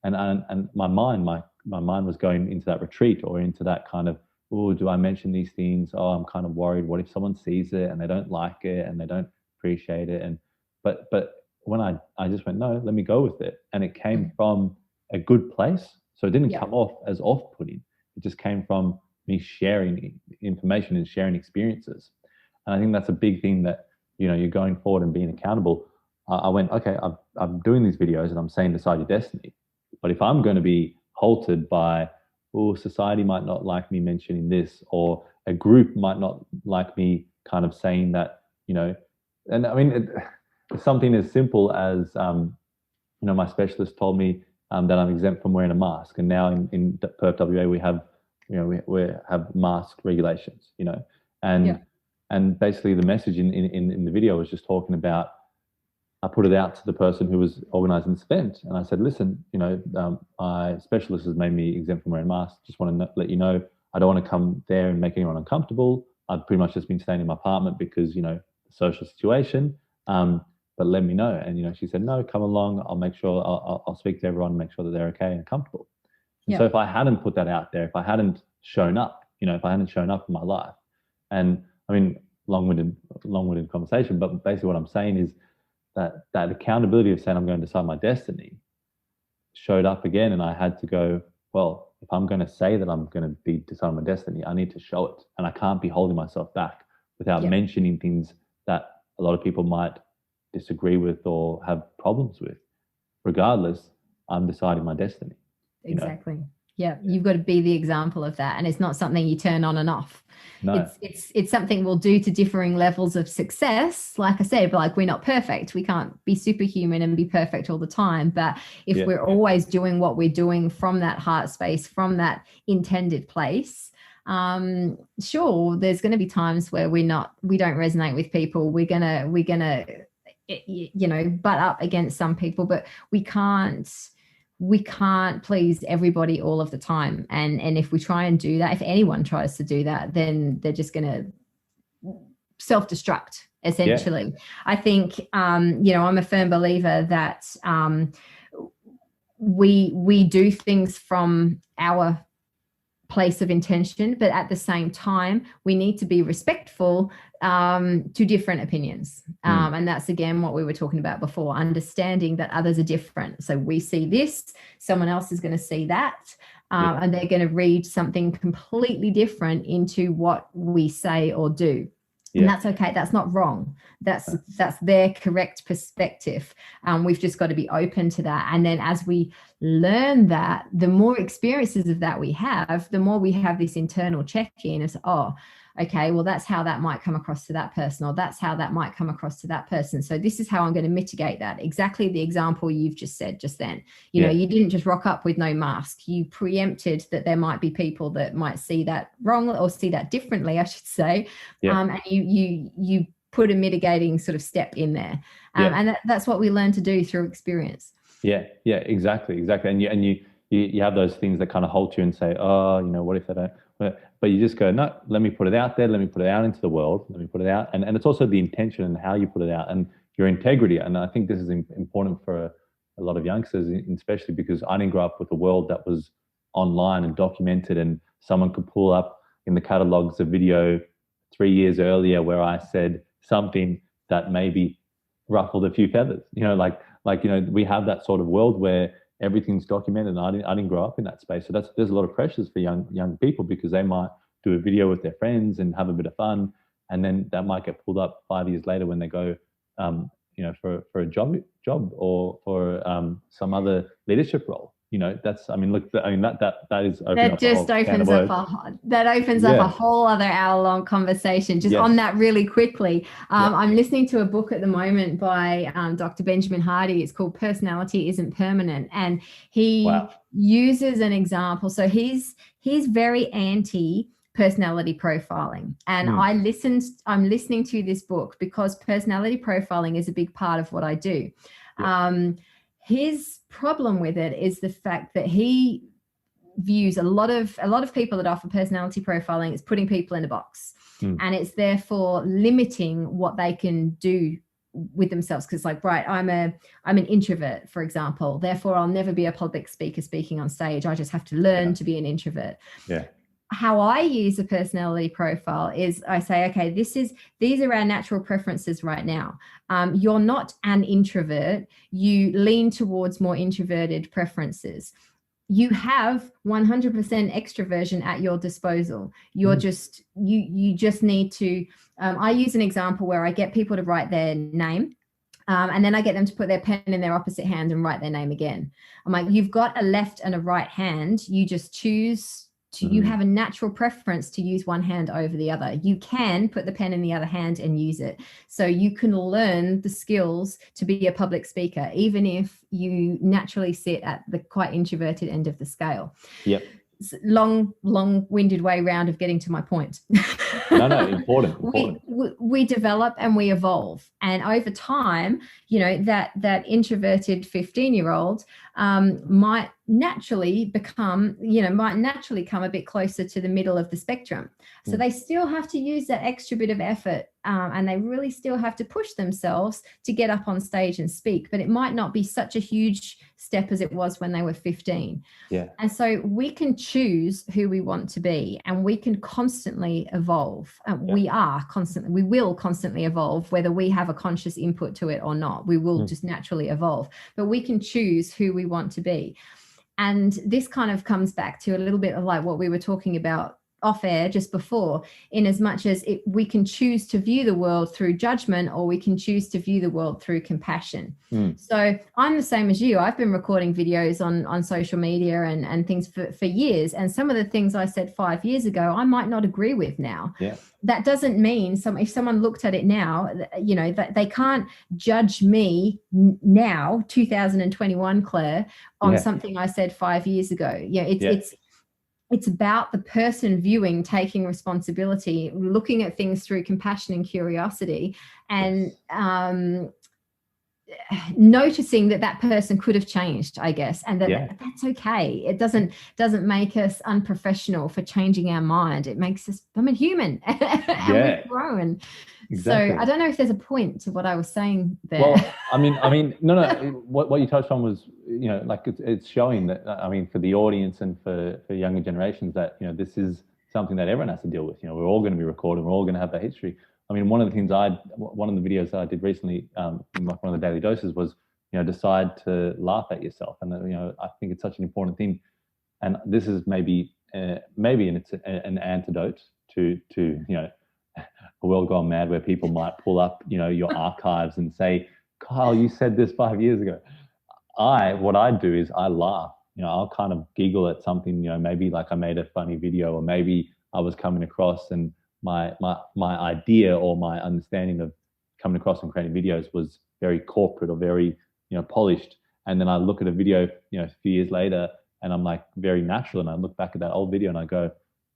and my mind was going into that retreat or into that kind of, oh, do I mention these things? Oh, I'm kind of worried. What if someone sees it and they don't like it and they don't appreciate it? But when I just went, no, let me go with it. And it came from a good place. So it didn't come off as off-putting. It just came from me sharing information and sharing experiences. And I think that's a big thing that, you're going forward and being accountable. I went, okay, I'm doing these videos and I'm saying decide your destiny. But if I'm going to be halted by, oh, society might not like me mentioning this, or a group might not like me kind of saying that, and it's something as simple as, my specialist told me that I'm exempt from wearing a mask. And now in Perth, WA, we have, we have mask regulations, and basically the message in the video was just talking about, I put it out to the person who was organising this event, and I said, listen, my specialist has made me exempt from wearing masks. Just want to let you know, I don't want to come there and make anyone uncomfortable. I've pretty much just been staying in my apartment because, the social situation, but let me know. And, she said, no, come along. I'll make sure, I'll speak to everyone and make sure that they're okay and comfortable. And so if I hadn't put that out there, if I hadn't shown up, if I hadn't shown up in my life, and long-winded conversation, but basically what I'm saying is that accountability of saying I'm going to decide my destiny showed up again, and I had to go, well, if I'm going to say that I'm going to be deciding my destiny, I need to show it, and I can't be holding myself back without mentioning things that a lot of people might disagree with or have problems with. Regardless, I'm deciding my destiny. Exactly. Yeah, you've got to be the example of that, and it's not something you turn on and off. No. It's something we'll do to differing levels of success. Like I said, like, we're not perfect. We can't be superhuman and be perfect all the time. But if we're always doing what we're doing from that heart space, from that intended place, sure, there's going to be times where we don't resonate with people. We're gonna butt up against some people, but we can't please everybody all of the time. And if we try and do that, if anyone tries to do that, then they're just going to self-destruct. essentially. I think, I'm a firm believer that we do things from our place of intention, but at the same time, we need to be respectful to different opinions. And that's, again, what we were talking about before, understanding that others are different. So we see this, someone else is going to see that, and they're going to read something completely different into what we say or do. And that's okay. That's not wrong. That's their correct perspective. We've just got to be open to that. And then as we learn that, the more experiences of that we have, the more we have this internal check-in as, oh, okay, well, that's how that might come across to that person, or that's how that might come across to that person. So this is how I'm going to mitigate that. Exactly the example you've just said just then. You know, you didn't just rock up with no mask. You preempted that there might be people that might see that wrong, or see that differently, I should say. And you put a mitigating sort of step in there. And that's what we learn to do through experience. Exactly. And you have those things that kind of halt you and say, oh, you know, what if they don't? But you just go, no, let me put it out there. Let me put it out into the world. Let me put it out. And it's also the intention and how you put it out and your integrity. And I think this is important for a lot of youngsters, especially because I didn't grow up with a world that was online and documented, and someone could pull up in the catalogs a video 3 years earlier where I said something that maybe ruffled a few feathers. You know, like we have that sort of world where everything's documented, and I didn't grow up in that space. So there's a lot of pressures for young people, because they might do a video with their friends and have a bit of fun, and then that might get pulled up 5 years later when they go, for a job or for some other leadership role. You know, that is that opens up a whole other hour-long conversation. Just on that really quickly, I'm listening to a book at the moment by Dr. Benjamin Hardy. It's called Personality Isn't Permanent, and he uses an example. So he's very anti personality profiling, and I'm listening to this book because personality profiling is a big part of what I do. His problem with it is the fact that he views a lot of people that offer personality profiling as putting people in a box, and it's therefore limiting what they can do with themselves. Because, like, right, I'm an introvert, for example, therefore I'll never be a public speaker speaking on stage. I just have to learn to be an introvert. How I use a personality profile is I say, okay, these are our natural preferences right now. You're not an introvert. You lean towards more introverted preferences. You have 100% extroversion at your disposal. You're just, you just need to, I use an example where I get people to write their name. And then I get them to put their pen in their opposite hand and write their name again. I'm like, you've got a left and a right hand. You just choose you have a natural preference to use one hand over the other. You can put the pen in the other hand and use it. So you can learn the skills to be a public speaker, even if you naturally sit at the quite introverted end of the scale. Long-winded way round of getting to my point. No, important. We develop and we evolve, and over time, you know, that introverted 15-year-old might naturally come a bit closer to the middle of the spectrum. So they still have to use that extra bit of effort, and they really still have to push themselves to get up on stage and speak, but it might not be such a huge step as it was when they were 15. And so we can choose who we want to be, and we can constantly evolve. We will constantly evolve, whether we have a conscious input to it or not. We will just naturally evolve, but we can choose who we want to be. And this kind of comes back to a little bit of like what we were talking about off air just before, in as much as we can choose to view the world through judgment, or we can choose to view the world through compassion. So I'm the same as you. I've been recording videos on social media and things for years. And some of the things I said 5 years ago, I might not agree with now. That doesn't mean if someone looked at it now, you know, that they can't judge me now, 2021, Claire, on something I said 5 years ago. It's about the person viewing, taking responsibility, looking at things through compassion and curiosity, and noticing that person could have changed, I guess, and that's okay. It doesn't make us unprofessional for changing our mind. It makes us, I'm a human, and we've grown. So I don't know if there's a point to what I was saying there. Well, no. What you touched on was, like it's showing that, for the audience and for younger generations that, this is something that everyone has to deal with. We're all going to be recorded. We're all going to have that history. One of the videos that I did recently, like one of the daily doses was, decide to laugh at yourself. And, I think it's such an important thing. And this is maybe it's an antidote to a world gone mad where people might pull up, your archives and say, Kyle, you said this 5 years ago. What I do is I laugh. I'll kind of giggle at something, maybe like I made a funny video, or maybe I was coming across and my idea or my understanding of coming across and creating videos was very corporate or very, polished. And then I look at a video, a few years later, and I'm like very natural. And I look back at that old video and I go,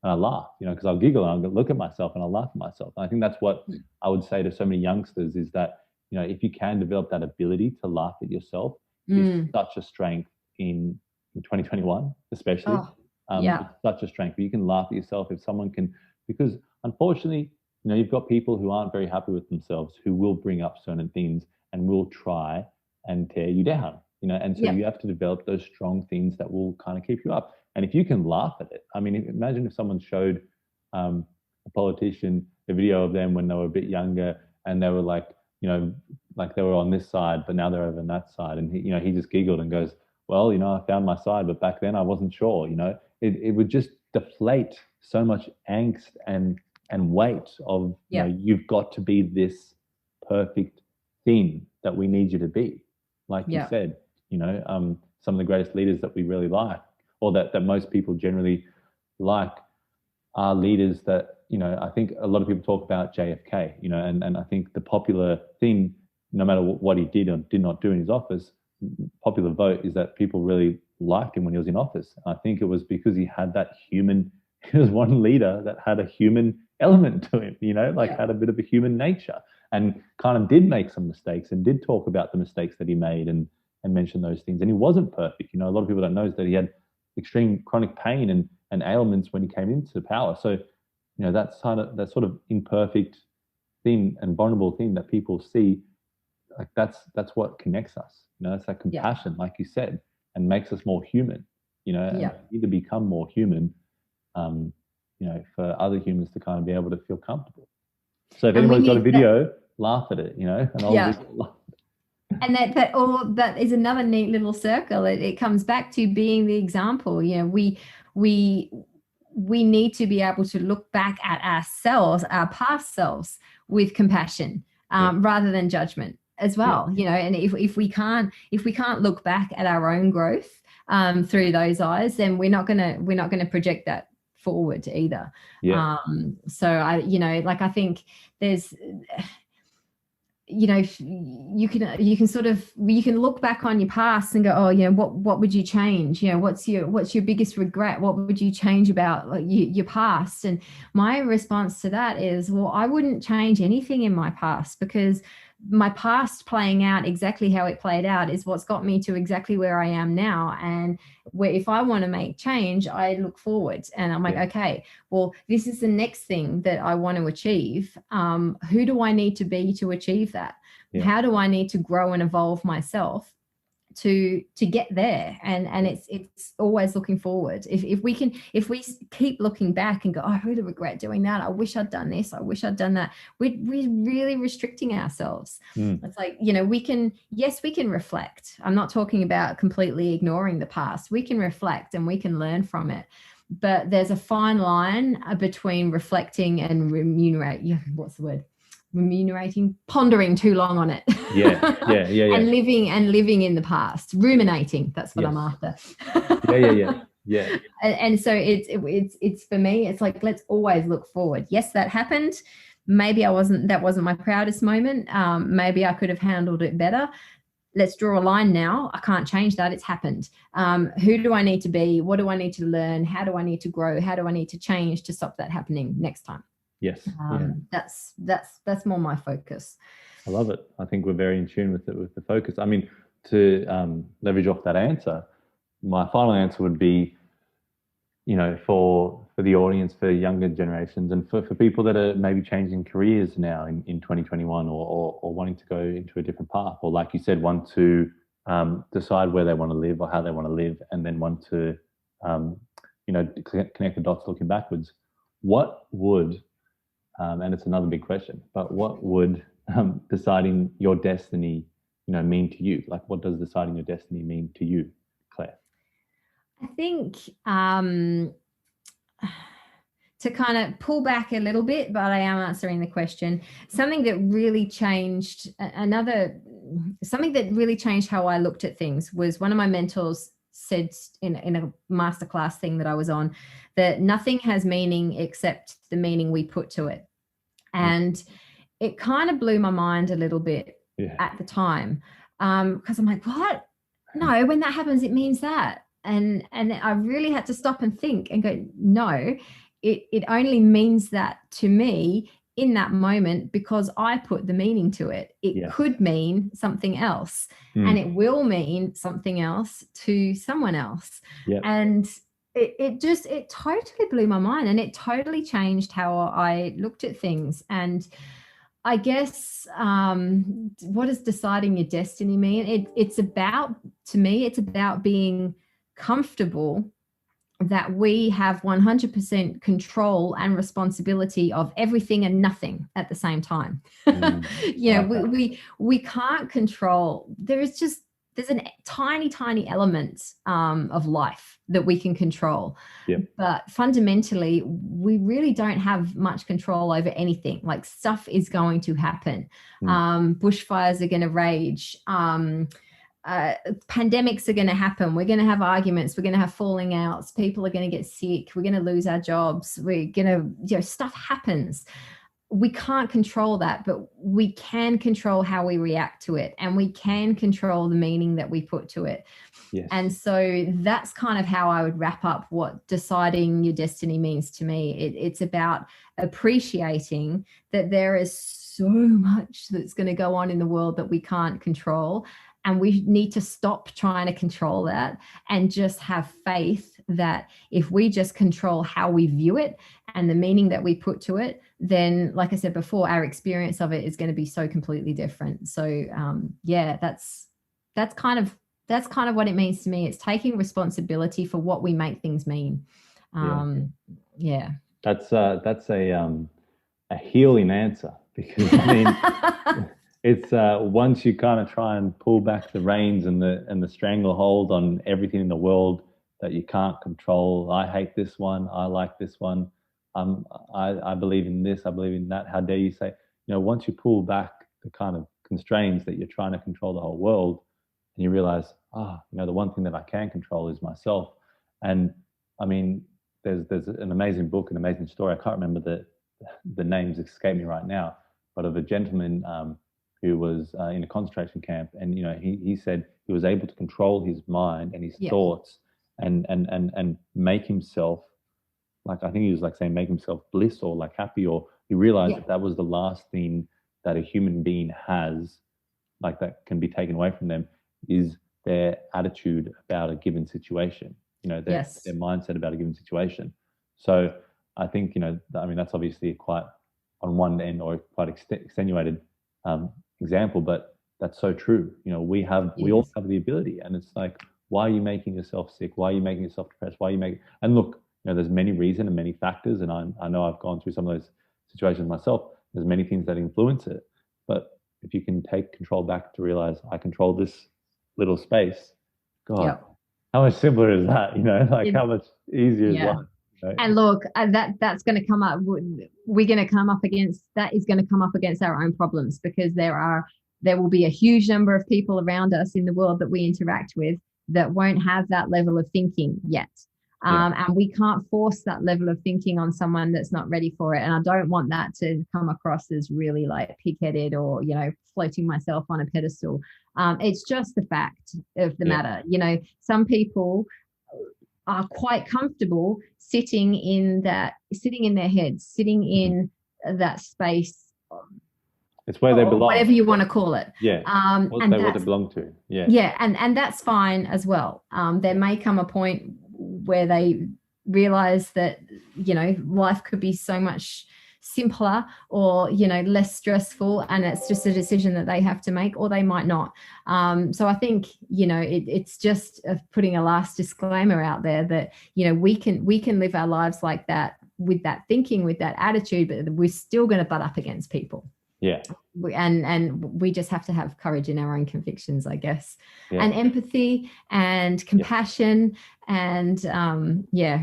and I laugh, because I'll giggle and I'll look at myself and I'll laugh at myself. And I think that's what I would say to so many youngsters is that, if you can develop that ability to laugh at yourself, it's such a strength in 2021, especially. It's such a strength. But you can laugh at yourself if someone can, because unfortunately, you've got people who aren't very happy with themselves who will bring up certain things and will try and tear you down, and so you have to develop those strong things that will kind of keep you up. And if you can laugh at it, imagine if someone showed a politician a video of them when they were a bit younger and they were like, like they were on this side, but now they're over on that side. And he just giggled and goes, well, I found my side, but back then I wasn't sure, it would just deflate so much angst and weight of, you've got to be this perfect thing that we need you to be. Like you said, some of the greatest leaders that we really like, or that most people generally like, are leaders that, I think a lot of people talk about JFK, and I think the popular thing, no matter what he did or did not do in his office, popular vote is that people really liked him when he was in office. I think it was because he had that human, he was one leader that had a human element to him, had a bit of a human nature, and kind of did make some mistakes and did talk about the mistakes that he made and mention those things. And he wasn't perfect. A lot of people don't know is that he had extreme chronic pain and ailments when he came into power. So, that sort of imperfect thing and vulnerable thing that people see, like that's what connects us. It's that compassion, like you said, and makes us more human. And we need to become more human, for other humans to kind of be able to feel comfortable. So if anyone's got a video, laugh at it, and I'll and that is another neat little circle. It comes back to being the example. We need to be able to look back at ourselves, our past selves, with compassion, rather than judgment as well. And if we can't look back at our own growth through those eyes, then we're not gonna project that forward either. So I think there's, you can look back on your past and go, oh, what would you change? What's your biggest regret? What would you change about your past? And my response to that is, well, I wouldn't change anything in my past, because my past playing out exactly how it played out is what's got me to exactly where I am now. And where if I want to make change, I look forward and I'm like, okay, well, this is the next thing that I want to achieve. Who do I need to be to achieve that? How do I need to grow and evolve myself to get there? And it's always looking forward. If we keep looking back and go, oh, I really regret doing that, I wish I'd done this, I wish I'd done that, we're really restricting ourselves. It's like, we can reflect. I'm not talking about completely ignoring the past. We can reflect and we can learn from it, but there's a fine line between reflecting and pondering too long on it. And living in the past, ruminating. That's what I'm after. And so it's for me, it's like, let's always look forward. Yes, that happened. Maybe that wasn't my proudest moment. Maybe I could have handled it better. Let's draw a line now. I can't change that. It's happened. Who do I need to be? What do I need to learn? How do I need to grow? How do I need to change to stop that happening next time? Yes. That's more my focus. I love it. I think we're very in tune with the focus. To leverage off that answer, my final answer would be, for the audience, for younger generations, and for people that are maybe changing careers now in 2021, or wanting to go into a different path, or like you said, want to decide where they want to live or how they want to live, and then want to connect the dots looking backwards. What would, and it's another big question, but what would deciding your destiny, mean to you? Like, what does deciding your destiny mean to you, Claire? I think to kind of pull back a little bit, but I am answering the question. Something that really changed how I looked at things was one of my mentors said in a masterclass thing that I was on, that nothing has meaning except the meaning we put to it. And it kind of blew my mind a little bit at the time, because I'm like, what? No, when that happens, it means that. And I really had to stop and think and go, no, it only means that to me in that moment because I put the meaning to it. It could mean something else, and it will mean something else to someone else. And it totally blew my mind, and it totally changed how I looked at things. And I guess what does deciding your destiny mean? It's about being comfortable that we have 100% control and responsibility of everything and nothing at the same time. We can't control. There's a tiny element of life that we can control. But fundamentally, we really don't have much control over anything. Like, stuff is going to happen. Bushfires are going to rage. Pandemics are going to happen. We're going to have arguments. We're going to have falling outs. People are going to get sick. We're going to lose our jobs. We're going to, stuff happens. We can't control that, but we can control how we react to it, and we can control the meaning that we put to it. And so that's kind of how I would wrap up what deciding your destiny means to me. It's about appreciating that there is so much that's going to go on in the world that we can't control. And we need to stop trying to control that and just have faith that if we just control how we view it and the meaning that we put to it, then, like I said before, our experience of it is going to be so completely different. So that's kind of what it means to me. It's taking responsibility for what we make things mean. That's a healing answer, because I mean. It's once you kind of try and pull back the reins and the stranglehold on everything in the world that you can't control. I hate this one. I like this one. I believe in this. I believe in that. How dare you say? Once you pull back the kind of constraints that you're trying to control the whole world, and you realize, the one thing that I can control is myself. And I mean, there's an amazing book, an amazing story. I can't remember the names escape me right now, but of a gentleman. Who was in a concentration camp, and he said he was able to control his mind and his thoughts, and make himself, like, I think he was like saying, make himself bliss or like happy, or he realized that was the last thing that a human being has, like, that can be taken away from them, is their attitude about a given situation, their mindset about a given situation. So I think that's obviously quite on one end, or quite extenuated example, but that's so true. We all have the ability, and it's like, why are you making yourself sick? Why are you making yourself depressed? And look, there's many reasons and many factors, and I know I've gone through some of those situations myself. There's many things that influence it, but if you can take control back to realize I control this little space, God, how much simpler is that? How much easier is life? And look, that's going to come up. We're going to come up against that. Is going to come up against our own problems, because there will be a huge number of people around us in the world that we interact with that won't have that level of thinking yet. And we can't force that level of thinking on someone that's not ready for it. And I don't want that to come across as really like pig-headed or, floating myself on a pedestal. It's just the fact of the matter. Some people are quite comfortable sitting in their heads, sitting in that space. It's where they belong. Whatever you want to call it. What they belong to. And that's fine as well. There may come a point where they realize that, life could be so much simpler or, less stressful, and it's just a decision that they have to make, or they might not. So I think, it's just putting a last disclaimer out there that, we can live our lives like that, with that thinking, with that attitude, but we're still going to butt up against people. Yeah. And we just have to have courage in our own convictions, I guess. Yeah. And empathy and compassion, and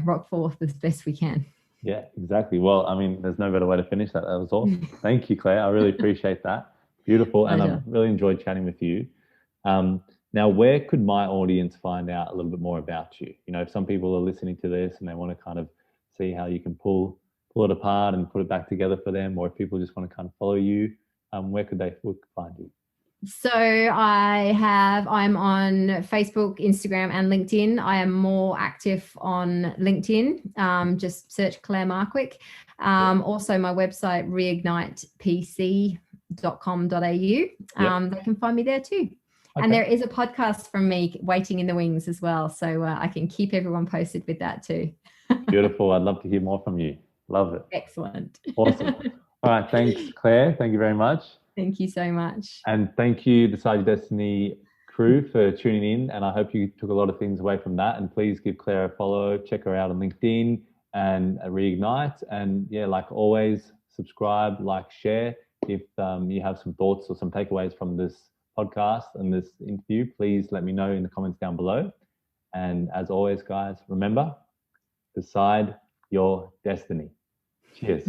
rock forth as best we can. Yeah, exactly. Well, I mean, there's no better way to finish that. That was awesome. Thank you, Claire. I really appreciate that. Beautiful. Pleasure. And I've really enjoyed chatting with you. Now, where could my audience find out a little bit more about you? If some people are listening to this and they want to kind of see how you can pull it apart and put it back together for them, or if people just want to kind of follow you, where could they find you? So I'm on Facebook, Instagram, and LinkedIn. I am more active on LinkedIn. Just search Claire Markwick. Also my website, reignitepc.com.au. They can find me there too. Okay. And there is a podcast from me waiting in the wings as well. So I can keep everyone posted with that too. Beautiful. I'd love to hear more from you. Love it. Excellent. Awesome. All right. Thanks, Claire. Thank you very much. Thank you so much. And thank you, Decide Your Destiny crew, for tuning in. And I hope you took a lot of things away from that. And please give Claire a follow. Check her out on LinkedIn and Reignite. And yeah, like always, subscribe, like, share. If you have some thoughts or some takeaways from this podcast and this interview, please let me know in the comments down below. And as always, guys, remember, decide your destiny. Cheers.